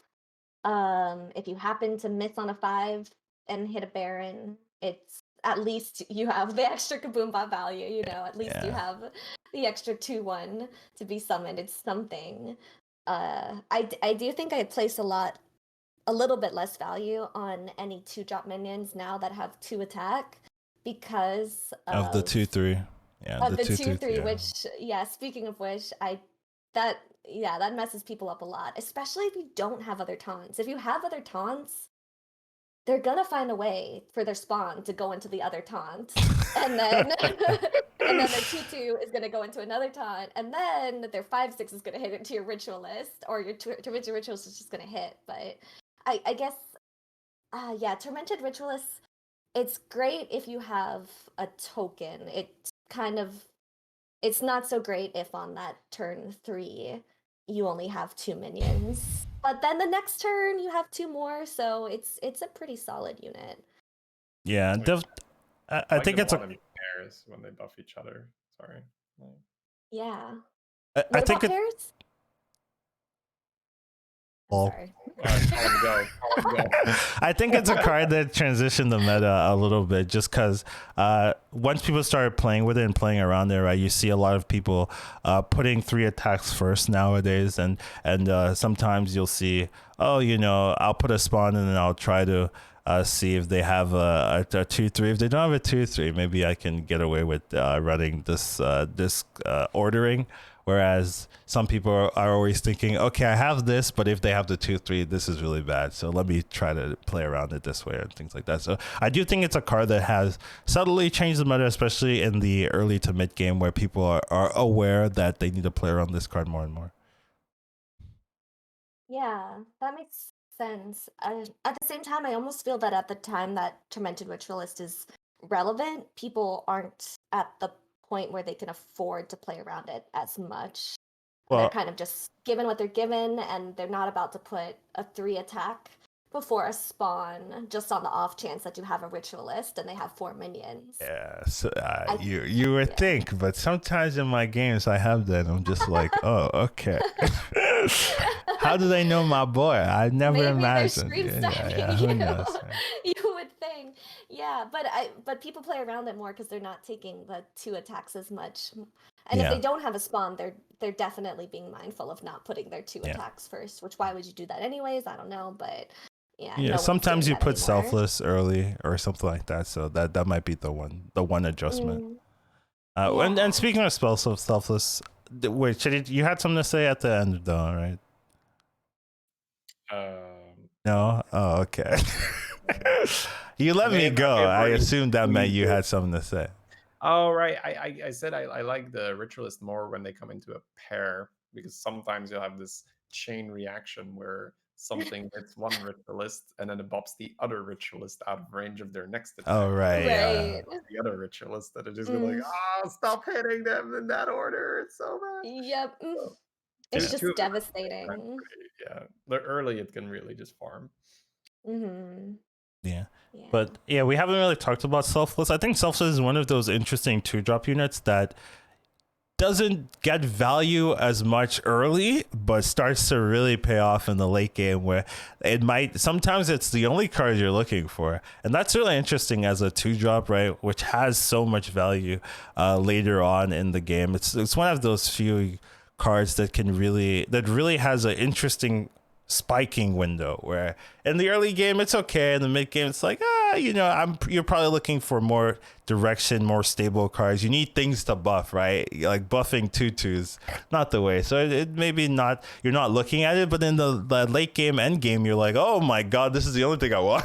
if you happen to miss on a 5 and hit a Baron, it's at least you have the extra Kaboombot value, at least you have the extra 2/1 to be summoned. It's something. I do think I place a little bit less value on any 2-drop minions now that have 2 attack, because of the 2/3. Yeah, the 2/3, which, speaking of which, that messes people up a lot, especially if you don't have other taunts. If you have other taunts, they're gonna find a way for their spawn to go into the other taunt, and then their 2/2 is gonna go into another taunt, and then their 5/6 is gonna hit into your ritualist, or your tormented ritualist is just gonna hit. But I guess, tormented ritualists, it's great if you have a token. It's not so great if on that turn 3 you only have 2 minions, but then the next turn you have 2 more, so it's a pretty solid unit. Yeah, I think it's pairs when they buff each other. Sorry. Yeah. I think pairs? Sorry. I think it's a card that transitioned the meta a little bit, just because once people started playing with it and playing around there, right, you see a lot of people putting 3 attacks first nowadays, and sometimes you'll see, I'll put a spawn and then I'll try to see if they have a 2/3. If they don't have a 2/3, maybe I can get away with running this ordering, Whereas some people are always thinking, okay, I have this, but if they have the 2/3, this is really bad. So let me try to play around it this way and things like that. So I do think it's a card that has subtly changed the meta, especially in the early to mid game where people are aware that they need to play around this card more and more. Yeah, that makes sense. At the same time, I almost feel that at the time that Tormented Ritualist is relevant, people aren't at the point where they can afford to play around it as much. And they're Well, kind of just given what they're given, and they're not about to put a 3 attack before a spawn just on the off chance that you have a Ritualist and they have 4 minions. yeah, so, I- you would yeah. think, but sometimes in my games I have that. I'm just like, oh, okay. How do they know my boy? I never Maybe imagined. they're stream sniping who you. knows? Right? You would think, yeah, but people play around it more because they're not taking the 2 attacks as much. And if Yeah. they don't have a spawn, they're definitely being mindful of not putting their 2 Yeah. attacks first. Which why would you do that anyways? I don't know, but yeah. Yeah, no one's sometimes doing you that put anymore. selfless early or something like that. So that might be the one adjustment. Mm, yeah. And speaking of spells of selfless, wait, you had something to say at the end though, right? No? Oh, okay. You let me go. I assumed that meant you had something to say. Oh, right. I said I like the Ritualist more when they come into a pair, because sometimes you'll have this chain reaction where something hits one Ritualist and then it bops the other Ritualist out of range of their next attack. Oh, right. Yeah. Right. The other Ritualist that are just going like, stop hitting them in that order. It's so bad. Yep. So, It's two just of them are devastating. pretty, yeah. The early it can really just farm. Mm-hmm. Yeah. Yeah. But yeah, we haven't really talked about selfless. I think selfless is one of those interesting 2-drop units that doesn't get value as much early, but starts to really pay off in the late game where it might, sometimes it's the only card you're looking for. And that's really interesting as a 2-drop, right? Which has so much value later on in the game. It's one of those few cards that really has an interesting spiking window where in the early game it's okay, in the mid game it's like you're probably looking for more direction, more stable cards. You need things to buff, right? Like buffing 2/2s not the way, so it maybe not, you're not looking at it, but in the late game end game you're like, oh my god, this is the only thing I want.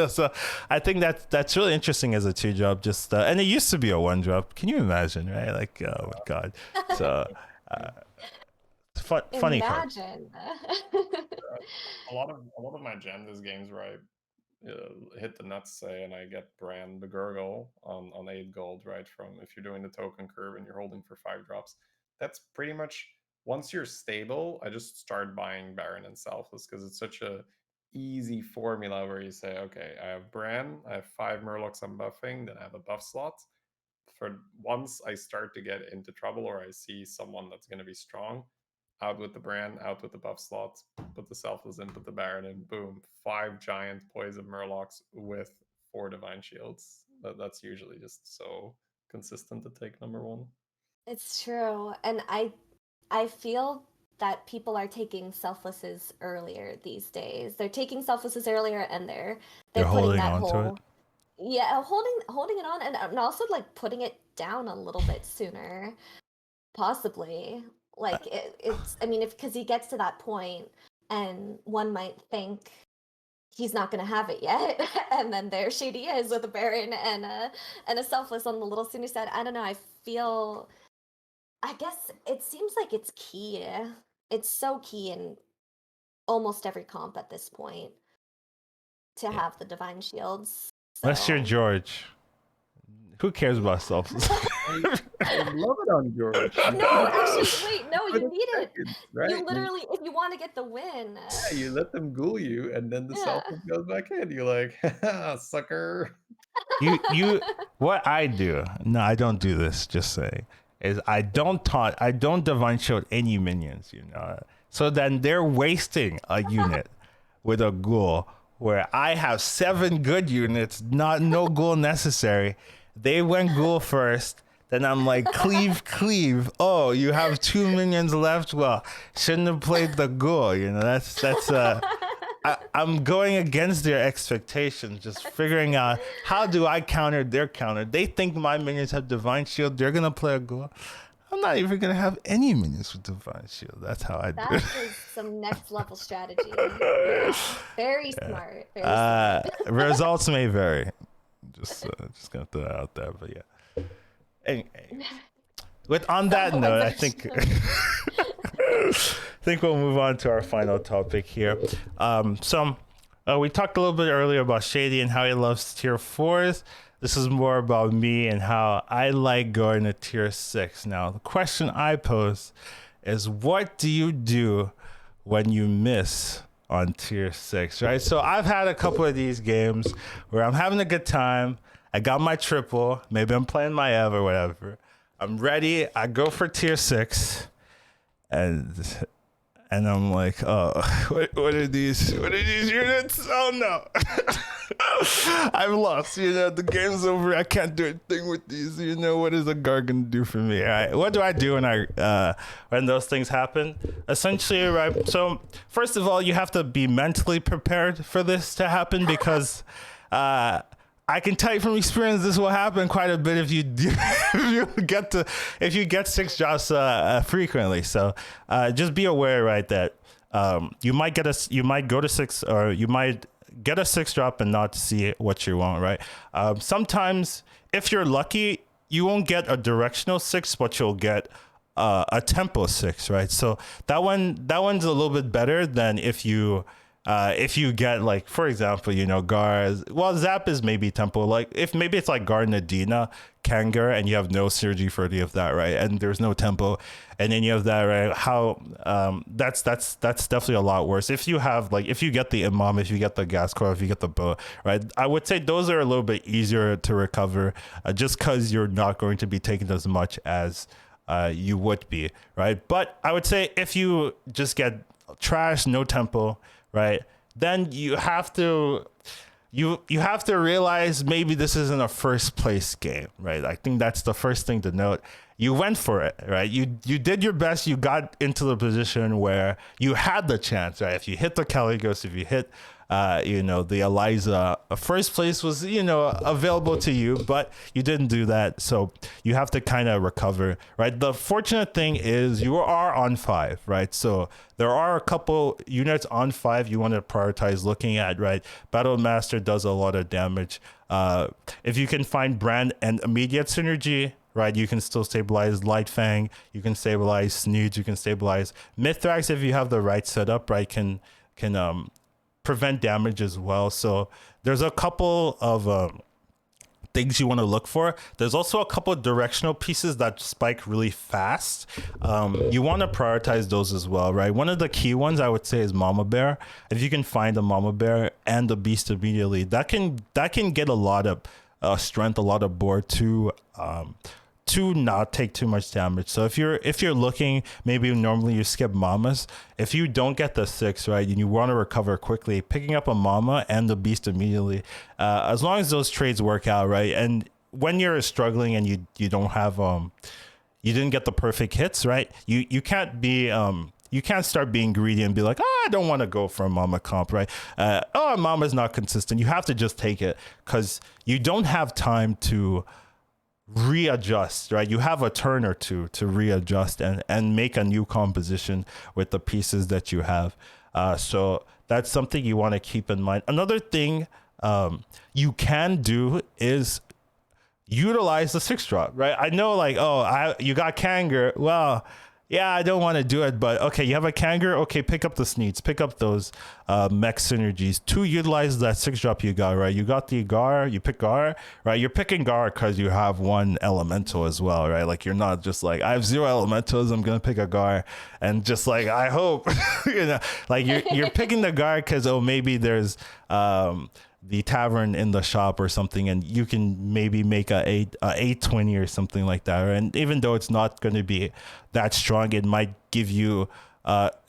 So I think that's really interesting as a 2-drop, just and it used to be a 1-drop. Can you imagine, right? Like, oh my god. So funny card. Imagine. A lot of my jam this games where I hit the nuts, say, and I get Brand the Gurgle on 8 gold, right? From if you're doing the token curve and you're holding for 5 drops, that's pretty much, once you're stable, I just start buying Baron and Selfless because it's such a easy formula where you say, okay, I have Bran, I have 5 Murlocs I'm buffing, then I have a buff slot. For once I start to get into trouble or I see someone that's going to be strong, out with the Bran, out with the buff slots, put the Selfless in, put the Baron in, boom, 5 giant Poison Murlocs with 4 Divine Shields. That's usually just so consistent to take number 1. It's true. And I feel that people are taking selflesses earlier these days. They're taking selflesses earlier and they're putting holding that on to whole it. Yeah, holding it on and also like putting it down a little bit sooner. Possibly. Like it's I mean, if because he gets to that point and one might think he's not gonna have it yet, and then there Shady is with a Baron and a selfless on the little sooner side. I don't know, I guess it seems like it's key. It's so key in almost every comp at this point to have the Divine Shields. Unless you're So George. Who cares about selfless? I love it on George. no, actually, wait, no, For you the need it. seconds, right? You literally, if you want to get the win. Yeah, you let them ghoul you, and then the Yeah. Selfless goes back in. You're like, haha, sucker. What I do, no, I don't do this, just say, is I don't Divine Shield any minions, so then they're wasting a unit with a ghoul where I have 7 good units, no ghoul necessary. They went ghoul first, then I'm like, cleave. Oh, you have 2 minions left. Well, shouldn't have played the ghoul. That's I'm going against their expectations, just figuring out how do I counter their counter. They think my minions have Divine Shield. They're gonna play a ghoul. I'm not even gonna have any minions with Divine Shield. That's how I do That it. is some next level strategy. Yeah. Very smart. Very smart. Results may vary. Just gonna throw that out there, but yeah. Anyway, on that note, I think we'll move on to our final topic here. We talked a little bit earlier about Shady and how he loves tier 4s. This is more about me and how I like going to tier 6. Now, the question I pose is, what do you do when you miss on tier 6, right? So I've had a couple of these games where I'm having a good time. I got my triple. Maybe I'm playing my Ev or whatever. I'm ready. I go for tier 6. And I'm like, oh, what are these units? Oh no. I've lost, the game's over. I can't do anything with these. What is a guard gonna do for me? All right, what do I do when those things happen? Essentially, right, so first of all, you have to be mentally prepared for this to happen, because I can tell you from experience, this will happen quite a bit if you get 6 drops frequently. So just be aware, right, that you might go to 6, or you might get a 6 drop and not see what you want, right? Sometimes, if you're lucky, you won't get a directional 6, but you'll get a tempo 6, right? So that one's a little bit better than if you get, like, for example, Gar's, well, Zap is maybe tempo, like if maybe it's like Gar, Nadina, Kangar, and you have no synergy for any of that, right? And there's no tempo, and then you have that, right? How that's definitely a lot worse. If you have, like, if you get the Imam, if you get the gas core, if you get the bow, right? I would say those are a little bit easier to recover, just because you're not going to be taking as much as you would be, right? But I would say if you just get trash, no tempo, right, then you have to realize maybe this isn't a first place game, right? I think that's the first thing to note. You went for it, right? You did your best. You got into the position where you had the chance, right? If you hit the Caligos, if you hit the Eliza, first place was, available to you, but you didn't do that. So you have to kind of recover, right? The fortunate thing is you are on 5, right? So there are a couple units on 5 you want to prioritize looking at, right? Battle Master does a lot of damage. If you can find brand and immediate synergy, right, you can still stabilize Light Fang, you can stabilize Sneeds, you can stabilize Mithrax if you have the right setup, right, can prevent damage as well. So there's a couple of things you want to look for. There's also a couple of directional pieces that spike really fast. You want to prioritize those as well, right? One of the key ones I would say is Mama Bear. If you can find the Mama Bear and the Beast immediately, that can get a lot of strength, a lot of board to not take too much damage. So if you're looking, maybe normally you skip Mamas. If you don't get the 6, right, and you want to recover quickly, picking up a Mama and the Beast immediately, as long as those trades work out, right? And when you're struggling and you don't have you didn't get the perfect hits, right? You can't be you can't start being greedy and be like, oh, I don't want to go for a Mama comp, right? Oh, Mama's not consistent. You have to just take it, because you don't have time to readjust, right? You have a turn or two to readjust and make a new composition with the pieces that you have. So that's something you want to keep in mind. Another thing you can do is utilize the 6 drop, right? I know, like, you got Kangar. Well, yeah, I don't want to do it, but okay, you have a Kangar. Okay, pick up the Sneeds, pick up those mech synergies to utilize that 6 drop you got, right? You got the Gar, you pick Gar, right? You're picking Gar because you have 1 elemental as well, right? Like, you're not just like, I have 0 elementals, I'm gonna pick a Gar, and just like, I hope, like you're picking the Gar because, oh, maybe there's the tavern in the shop or something, and you can maybe make a 820 or something like that. And even though it's not going to be that strong, it might give you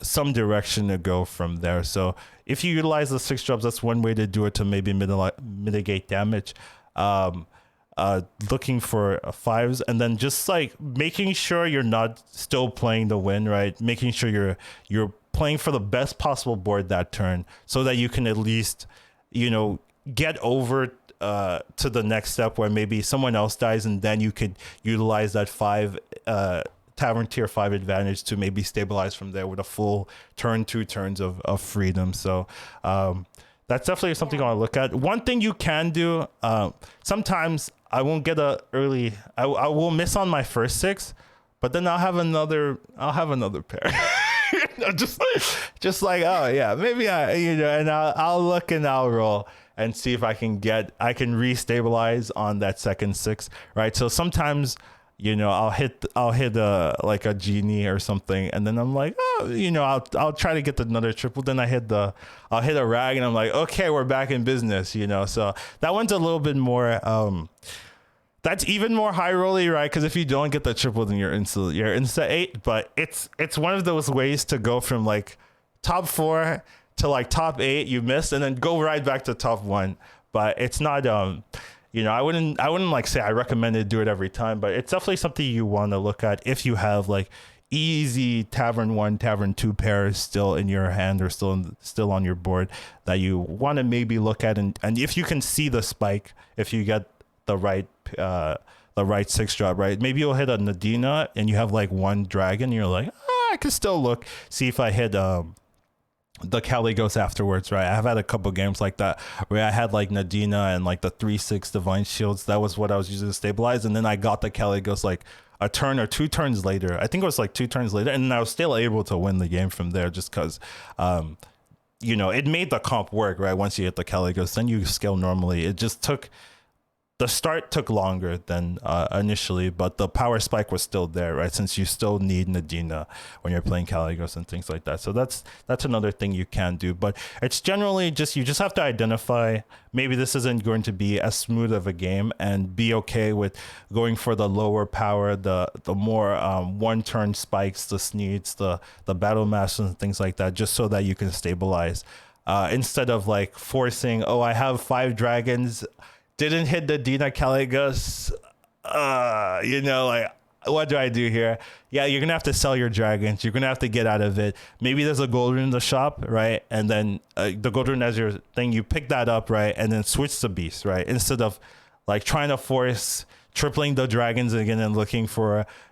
some direction to go from there. So if you utilize the 6 drops, that's one way to do it, to maybe mitigate damage. Looking for 5s, and then just like making sure you're not still playing the win, right? Making sure you're playing for the best possible board that turn, so that you can at least get over to the next step where maybe someone else dies, and then you could utilize that 5 Tavern Tier 5 advantage to maybe stabilize from there with a full turn, 2 turns of freedom. So that's definitely something I want to look at. One thing you can do, sometimes I won't get I will miss on my first 6, but then I'll have another pair. just like, oh yeah, maybe and I'll look and I'll roll and see if I can restabilize on that second 6, right? So sometimes, I'll hit like a genie or something, and then I'm like, oh, I'll try to get another triple. Then I'll hit a rag, and I'm like, okay, we're back in business, So that one's a little bit more. That's even more high rolly, right? Because if you don't get the triple, then you're insta 8. But it's one of those ways to go from like top 4 to like top 8. You missed, and then go right back to top 1. But it's not I wouldn't like say I recommend to do it every time, but it's definitely something you want to look at if you have like easy Tavern 1, Tavern 2 pairs still in your hand or still on your board that you want to maybe look at, and if you can see the spike, if you get the right 6 drop, right? Maybe you'll hit a Nadina and you have like 1 dragon, and you're like, I can still see if I hit the Caligos afterwards, right? I've had a couple games like that where I had like Nadina and like the 3/6 Divine Shields. That was what I was using to stabilize, and then I got the Caligos like a turn or 2 turns later. I think it was like 2 turns later, and I was still able to win the game from there just because it made the comp work, right? Once you hit the Caligos, then you scale normally. It just the start took longer than initially, but the power spike was still there, right? Since you still need Nadina when you're playing Caligos and things like that. So that's another thing you can do. But it's generally you just have to identify maybe this isn't going to be as smooth of a game, and be okay with going for the lower power, the more 1 turn spikes, the Sneeds, the Battle Masters and things like that, just so that you can stabilize. Instead of like forcing, I have 5 dragons, didn't hit the Dina Caligos, like, what do I do here? Yeah, you're gonna have to sell your dragons. You're gonna have to get out of it. Maybe there's a gold rune in the shop, right? And then the gold rune as your thing, you pick that up, right? And then switch to beast, right? Instead of like trying to force tripling the dragons again and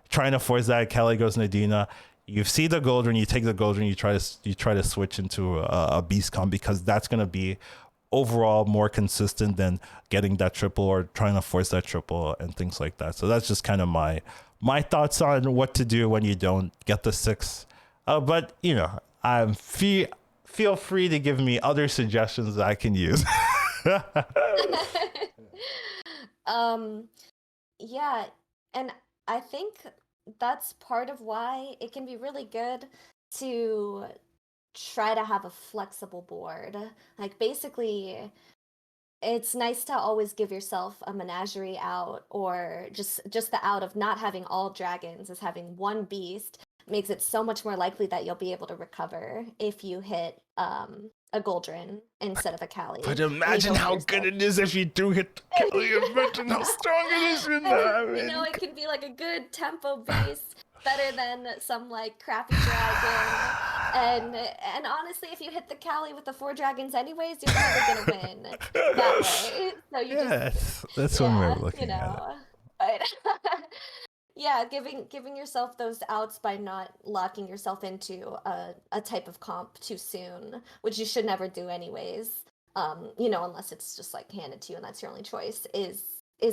trying to force that Caligos Nadina. You see the gold rune, you take the gold rune, you try to switch into a beast comp, because that's gonna be overall more consistent than getting that triple or trying to force that triple and things like that. So that's just kind of my thoughts on what to do when you don't get the 6. But feel free to give me other suggestions that I can use. Yeah, and I think that's part of why it can be really good to try to have a flexible board. Like, basically, it's nice to always give yourself a menagerie out, or just the out of not having all dragons, is having 1 beast makes it so much more likely that you'll be able to recover if you hit a Goldrin instead of a Cali. But imagine how good it is if you do hit the Cali. Imagine how strong it is. It can be like a good tempo beast, better than some like crappy dragon. And honestly, if you hit the Cali with the 4 dragons anyways, you're probably gonna win that way. So that's one way of looking at it. But yeah, giving yourself those outs by not locking yourself into a type of comp too soon, which you should never do anyways. Unless it's just like handed to you and that's your only choice, is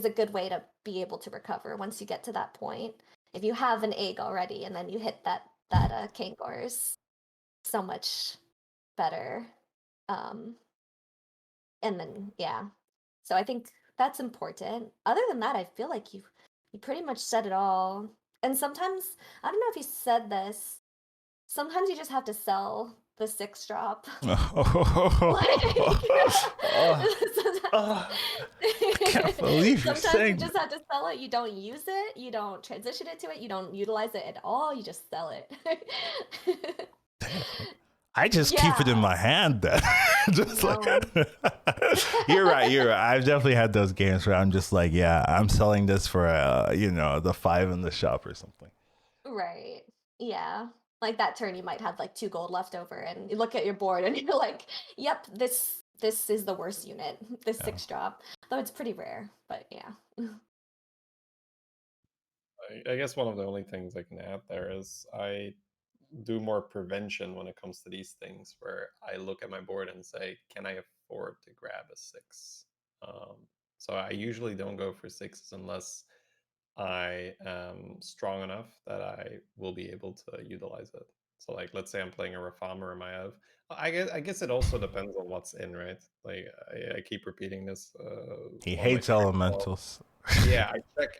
a good way to be able to recover once you get to that point. If you have an egg already and then you hit that Kangors, so much better. And then so I think that's important. Other than that, I feel like you pretty much said it all. And sometimes, I don't know if you said this, sometimes you just have to sell the 6 drop. I can't believe you're Sometimes saying you just have to sell it. You don't use it, you don't transition it to it, you don't utilize it at all, you just sell it. I just keep it in my hand then. Just like you're right. I've definitely had those games where I'm just like, I'm selling this for the 5 in the shop or something. Right. Yeah. Like that turn you might have like 2 gold left over and you look at your board and you're like, yep, this is the worst unit, this 6 drop. Though it's pretty rare, but yeah. I guess one of the only things I can add there is I do more prevention when it comes to these things, where I look at my board and say, can I afford to grab a 6? So I usually don't go for 6s unless I am strong enough that I will be able to utilize it. So like, let's say I'm playing a Rafam or a Maiev. I guess it also depends on what's in, right? Like I keep repeating this. He on my hates stream. elementals. Yeah,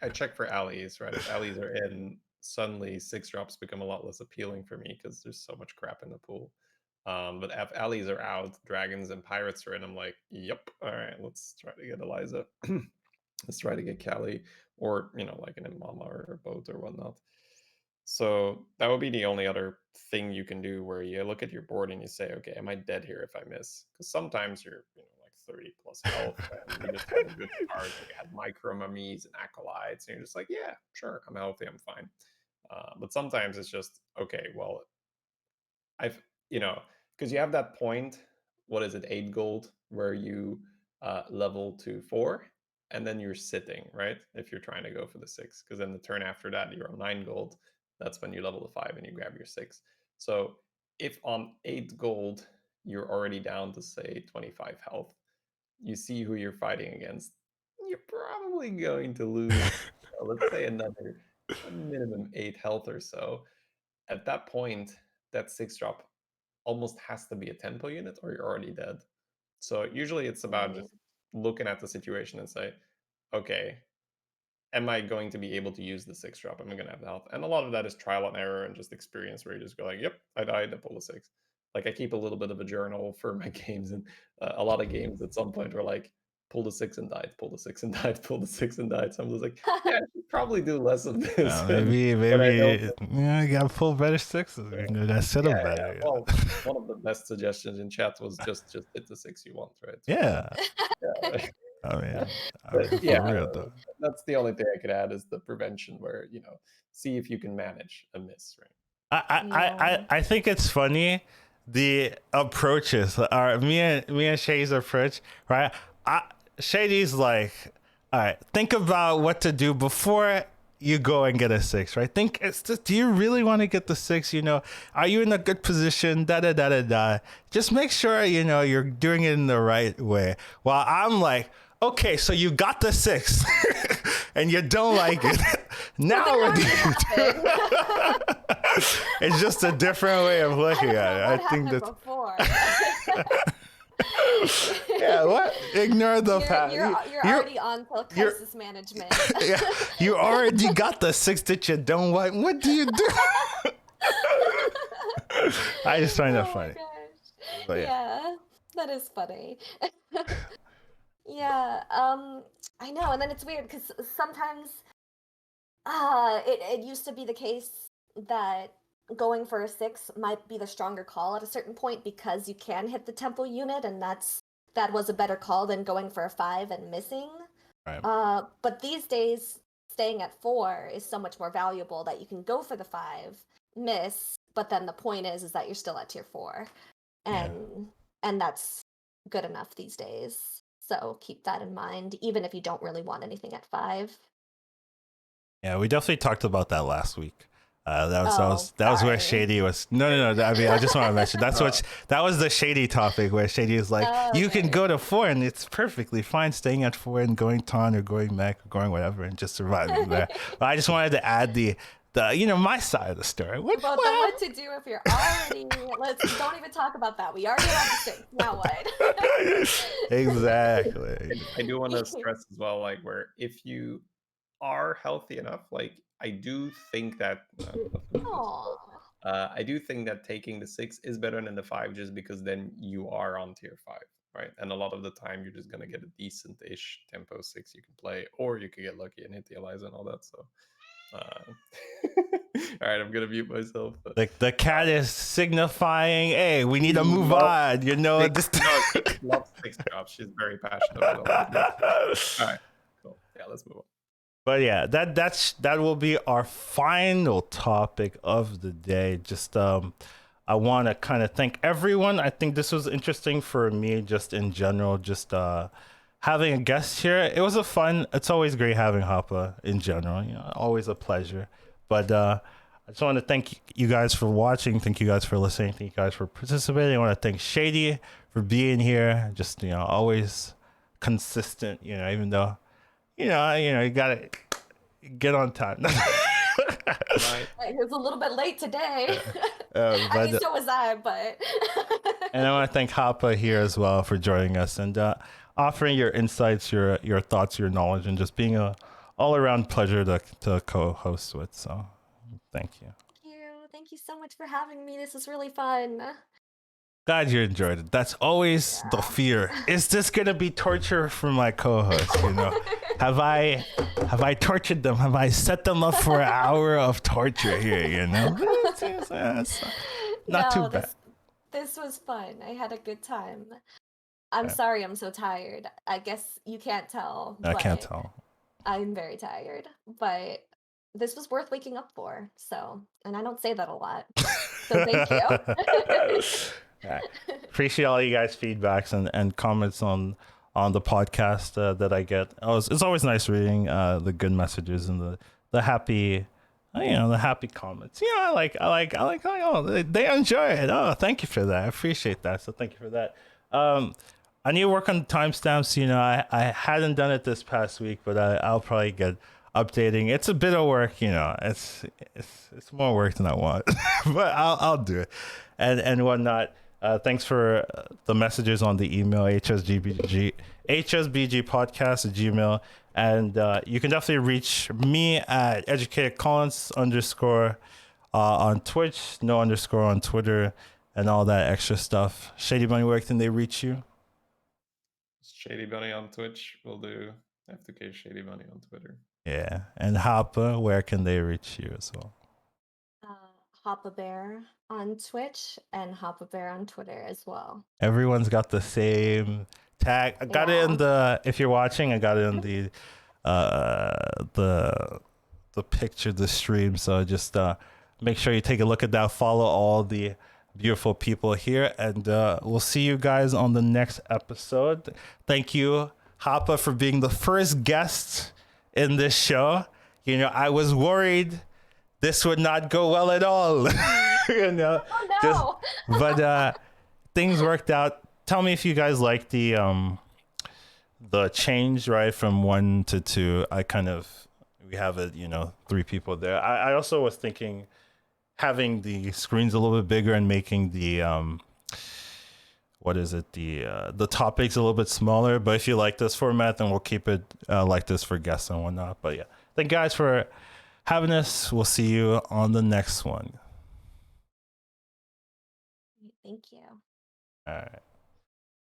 I check for alleys, right? If alleys are in, suddenly 6-drops become a lot less appealing for me because there's so much crap in the pool. But if alleys are out, dragons and pirates are in, I'm like, yep, all right, let's try to get Eliza. Let's try to get Callie, or like an Imama or a boat or whatnot. So that would be the only other thing you can do, where you look at your board and you say, okay, am I dead here if I miss? Because sometimes you're like 30 plus health and you just had a good start. Like you had micro mummies and acolytes, and you're just like, yeah, sure, I'm healthy, I'm fine. But sometimes it's just, okay, well, I've because you have that point, what is it, 8 gold, where you level to 4, and then you're sitting, right? If you're trying to go for the 6, because then the turn after that you're on 9 gold. That's when you level to 5 and you grab your 6. So if on 8 gold you're already down to, say, 25 health, you see who you're fighting against, you're probably going to lose, let's say, another minimum 8 health or so. At that point, that 6-drop almost has to be a tempo unit, or you're already dead. So usually it's about just looking at the situation and say, okay, am I going to be able to use the 6-drop? Am I going to have the health? And a lot of that is trial and error and just experience, where you just go like, yep, I died, I pulled a 6. Like I keep a little bit of a journal for my games, and a lot of games at some point were like, pulled a 6 and died, pulled a 6 and died, pulled a 6 and died. So I'm just like, yeah, I should probably do less of this. Maybe you gotta pull better 6s. You gotta set them better. Yeah. Well, one of the best suggestions in chat was just hit the 6 you want, right? So, yeah. Yeah, that's the only thing I could add, is the prevention, where see if you can manage a miss, right? I think it's funny, the approaches are me and Shady's approach, right? Shady's like, all right, think about what to do before you go and get a 6, right? Think, do you really want to get the 6? Are you in a good position? Just make sure you're doing it in the right way. While I'm like, okay, so you got the 6 and you don't like it. Now what do you do? It's just a different way of looking at it. I think that's before. Yeah, what? Ignore the fact. You're already on crisis management. Yeah, you already got the 6 that you don't like. What do you do? I just find that funny. But yeah, that is funny. Yeah, I know, and then it's weird because sometimes it used to be the case that going for a 6 might be the stronger call at a certain point, because you can hit the tempo unit, and that was a better call than going for a 5 and missing. Right. But these days, staying at 4 is so much more valuable, that you can go for the 5, miss, but then the point is that you're still at tier 4, and that's good enough these days. So keep that in mind, even if you don't really want anything at 5. Yeah, we definitely talked about that last week. That was where Shady was. No. I mean, I just want to mention that was the Shady topic, where Shady is like, you can go to 4 and it's perfectly fine staying at 4 and going Ton or going Mech or going whatever and just surviving there. But I just wanted to add the my side of the story. What to do if you're already? Don't even talk about that. We already have the 6. Now what? Exactly. I do want to stress as well, like, where if you are healthy enough, like, I do think that taking the 6 is better than the 5, just because then you are on tier 5, right? And a lot of the time you're just gonna get a decent-ish tempo 6 you can play, or you could get lucky and hit the Eliza and all that. So all right, I'm gonna mute myself. But, like the cat is signifying, hey, we need to move on. She loves 6-drops. She's very passionate about it. All right, cool. Yeah, let's move on. But yeah, that will be our final topic of the day. Just I want to kind of thank everyone. I think this was interesting for me, just in general, just having a guest here. It's always great having Hapa in general, always a pleasure. But I just want to thank you guys for watching. Thank you guys for listening. Thank you guys for participating. I want to thank Shady for being here. Just, always consistent, even though, you gotta get on time. Right. He was a little bit late today. But, I mean, so was I, but. And I want to thank Hapa here as well for joining us and offering your insights, your thoughts, your knowledge, and just being a all-around pleasure to co-host with. So thank you. Thank you so much for having me. This was really fun. Glad you enjoyed it. That's always the fear. Is this gonna be torture for my co-host? Have I tortured them? Have I set them up for an hour of torture here? Not too bad. This was fun. I had a good time. I'm sorry I'm so tired. I guess you can't tell. I can't tell. I'm very tired, but this was worth waking up for. So, and I don't say that a lot. So thank you. Right. Appreciate all you guys' feedbacks and comments on the podcast that I get. It's always nice reading the good messages and the happy, the happy comments. I like. Oh, they enjoy it. Oh, thank you for that. I appreciate that. So thank you for that. I need to work on timestamps. I hadn't done it this past week, but I'll probably get updating. It's a bit of work. It's more work than I want, but I'll do it and whatnot. Thanks for the messages on the email, HSBG Podcast at Gmail. And you can definitely reach me at Educatedcollins _ on Twitch, no _ on Twitter, and all that extra stuff. Shady Bunny, where can they reach you? Shady Bunny on Twitch. We'll do F2k Shady Bunny on Twitter. Yeah. And Hapa, where can they reach you as well? HapaBear on Twitch and HapaBear on Twitter as well. Everyone's got the same tag. I got it in if you're watching, I got it in the picture, the stream. So just make sure you take a look at that. Follow all the beautiful people here, and we'll see you guys on the next episode. Thank you, Hapa, for being the first guest in this show. I was worried this would not go well at all. Oh no! But things worked out. Tell me if you guys like the change, right, from 1 to 2. We have it, 3 people there. I also was thinking having the screens a little bit bigger and making the the topics a little bit smaller. But if you like this format, then we'll keep it like this for guests and whatnot. But yeah, thank you guys for having us. We'll see you on the next one. Thank you. All right.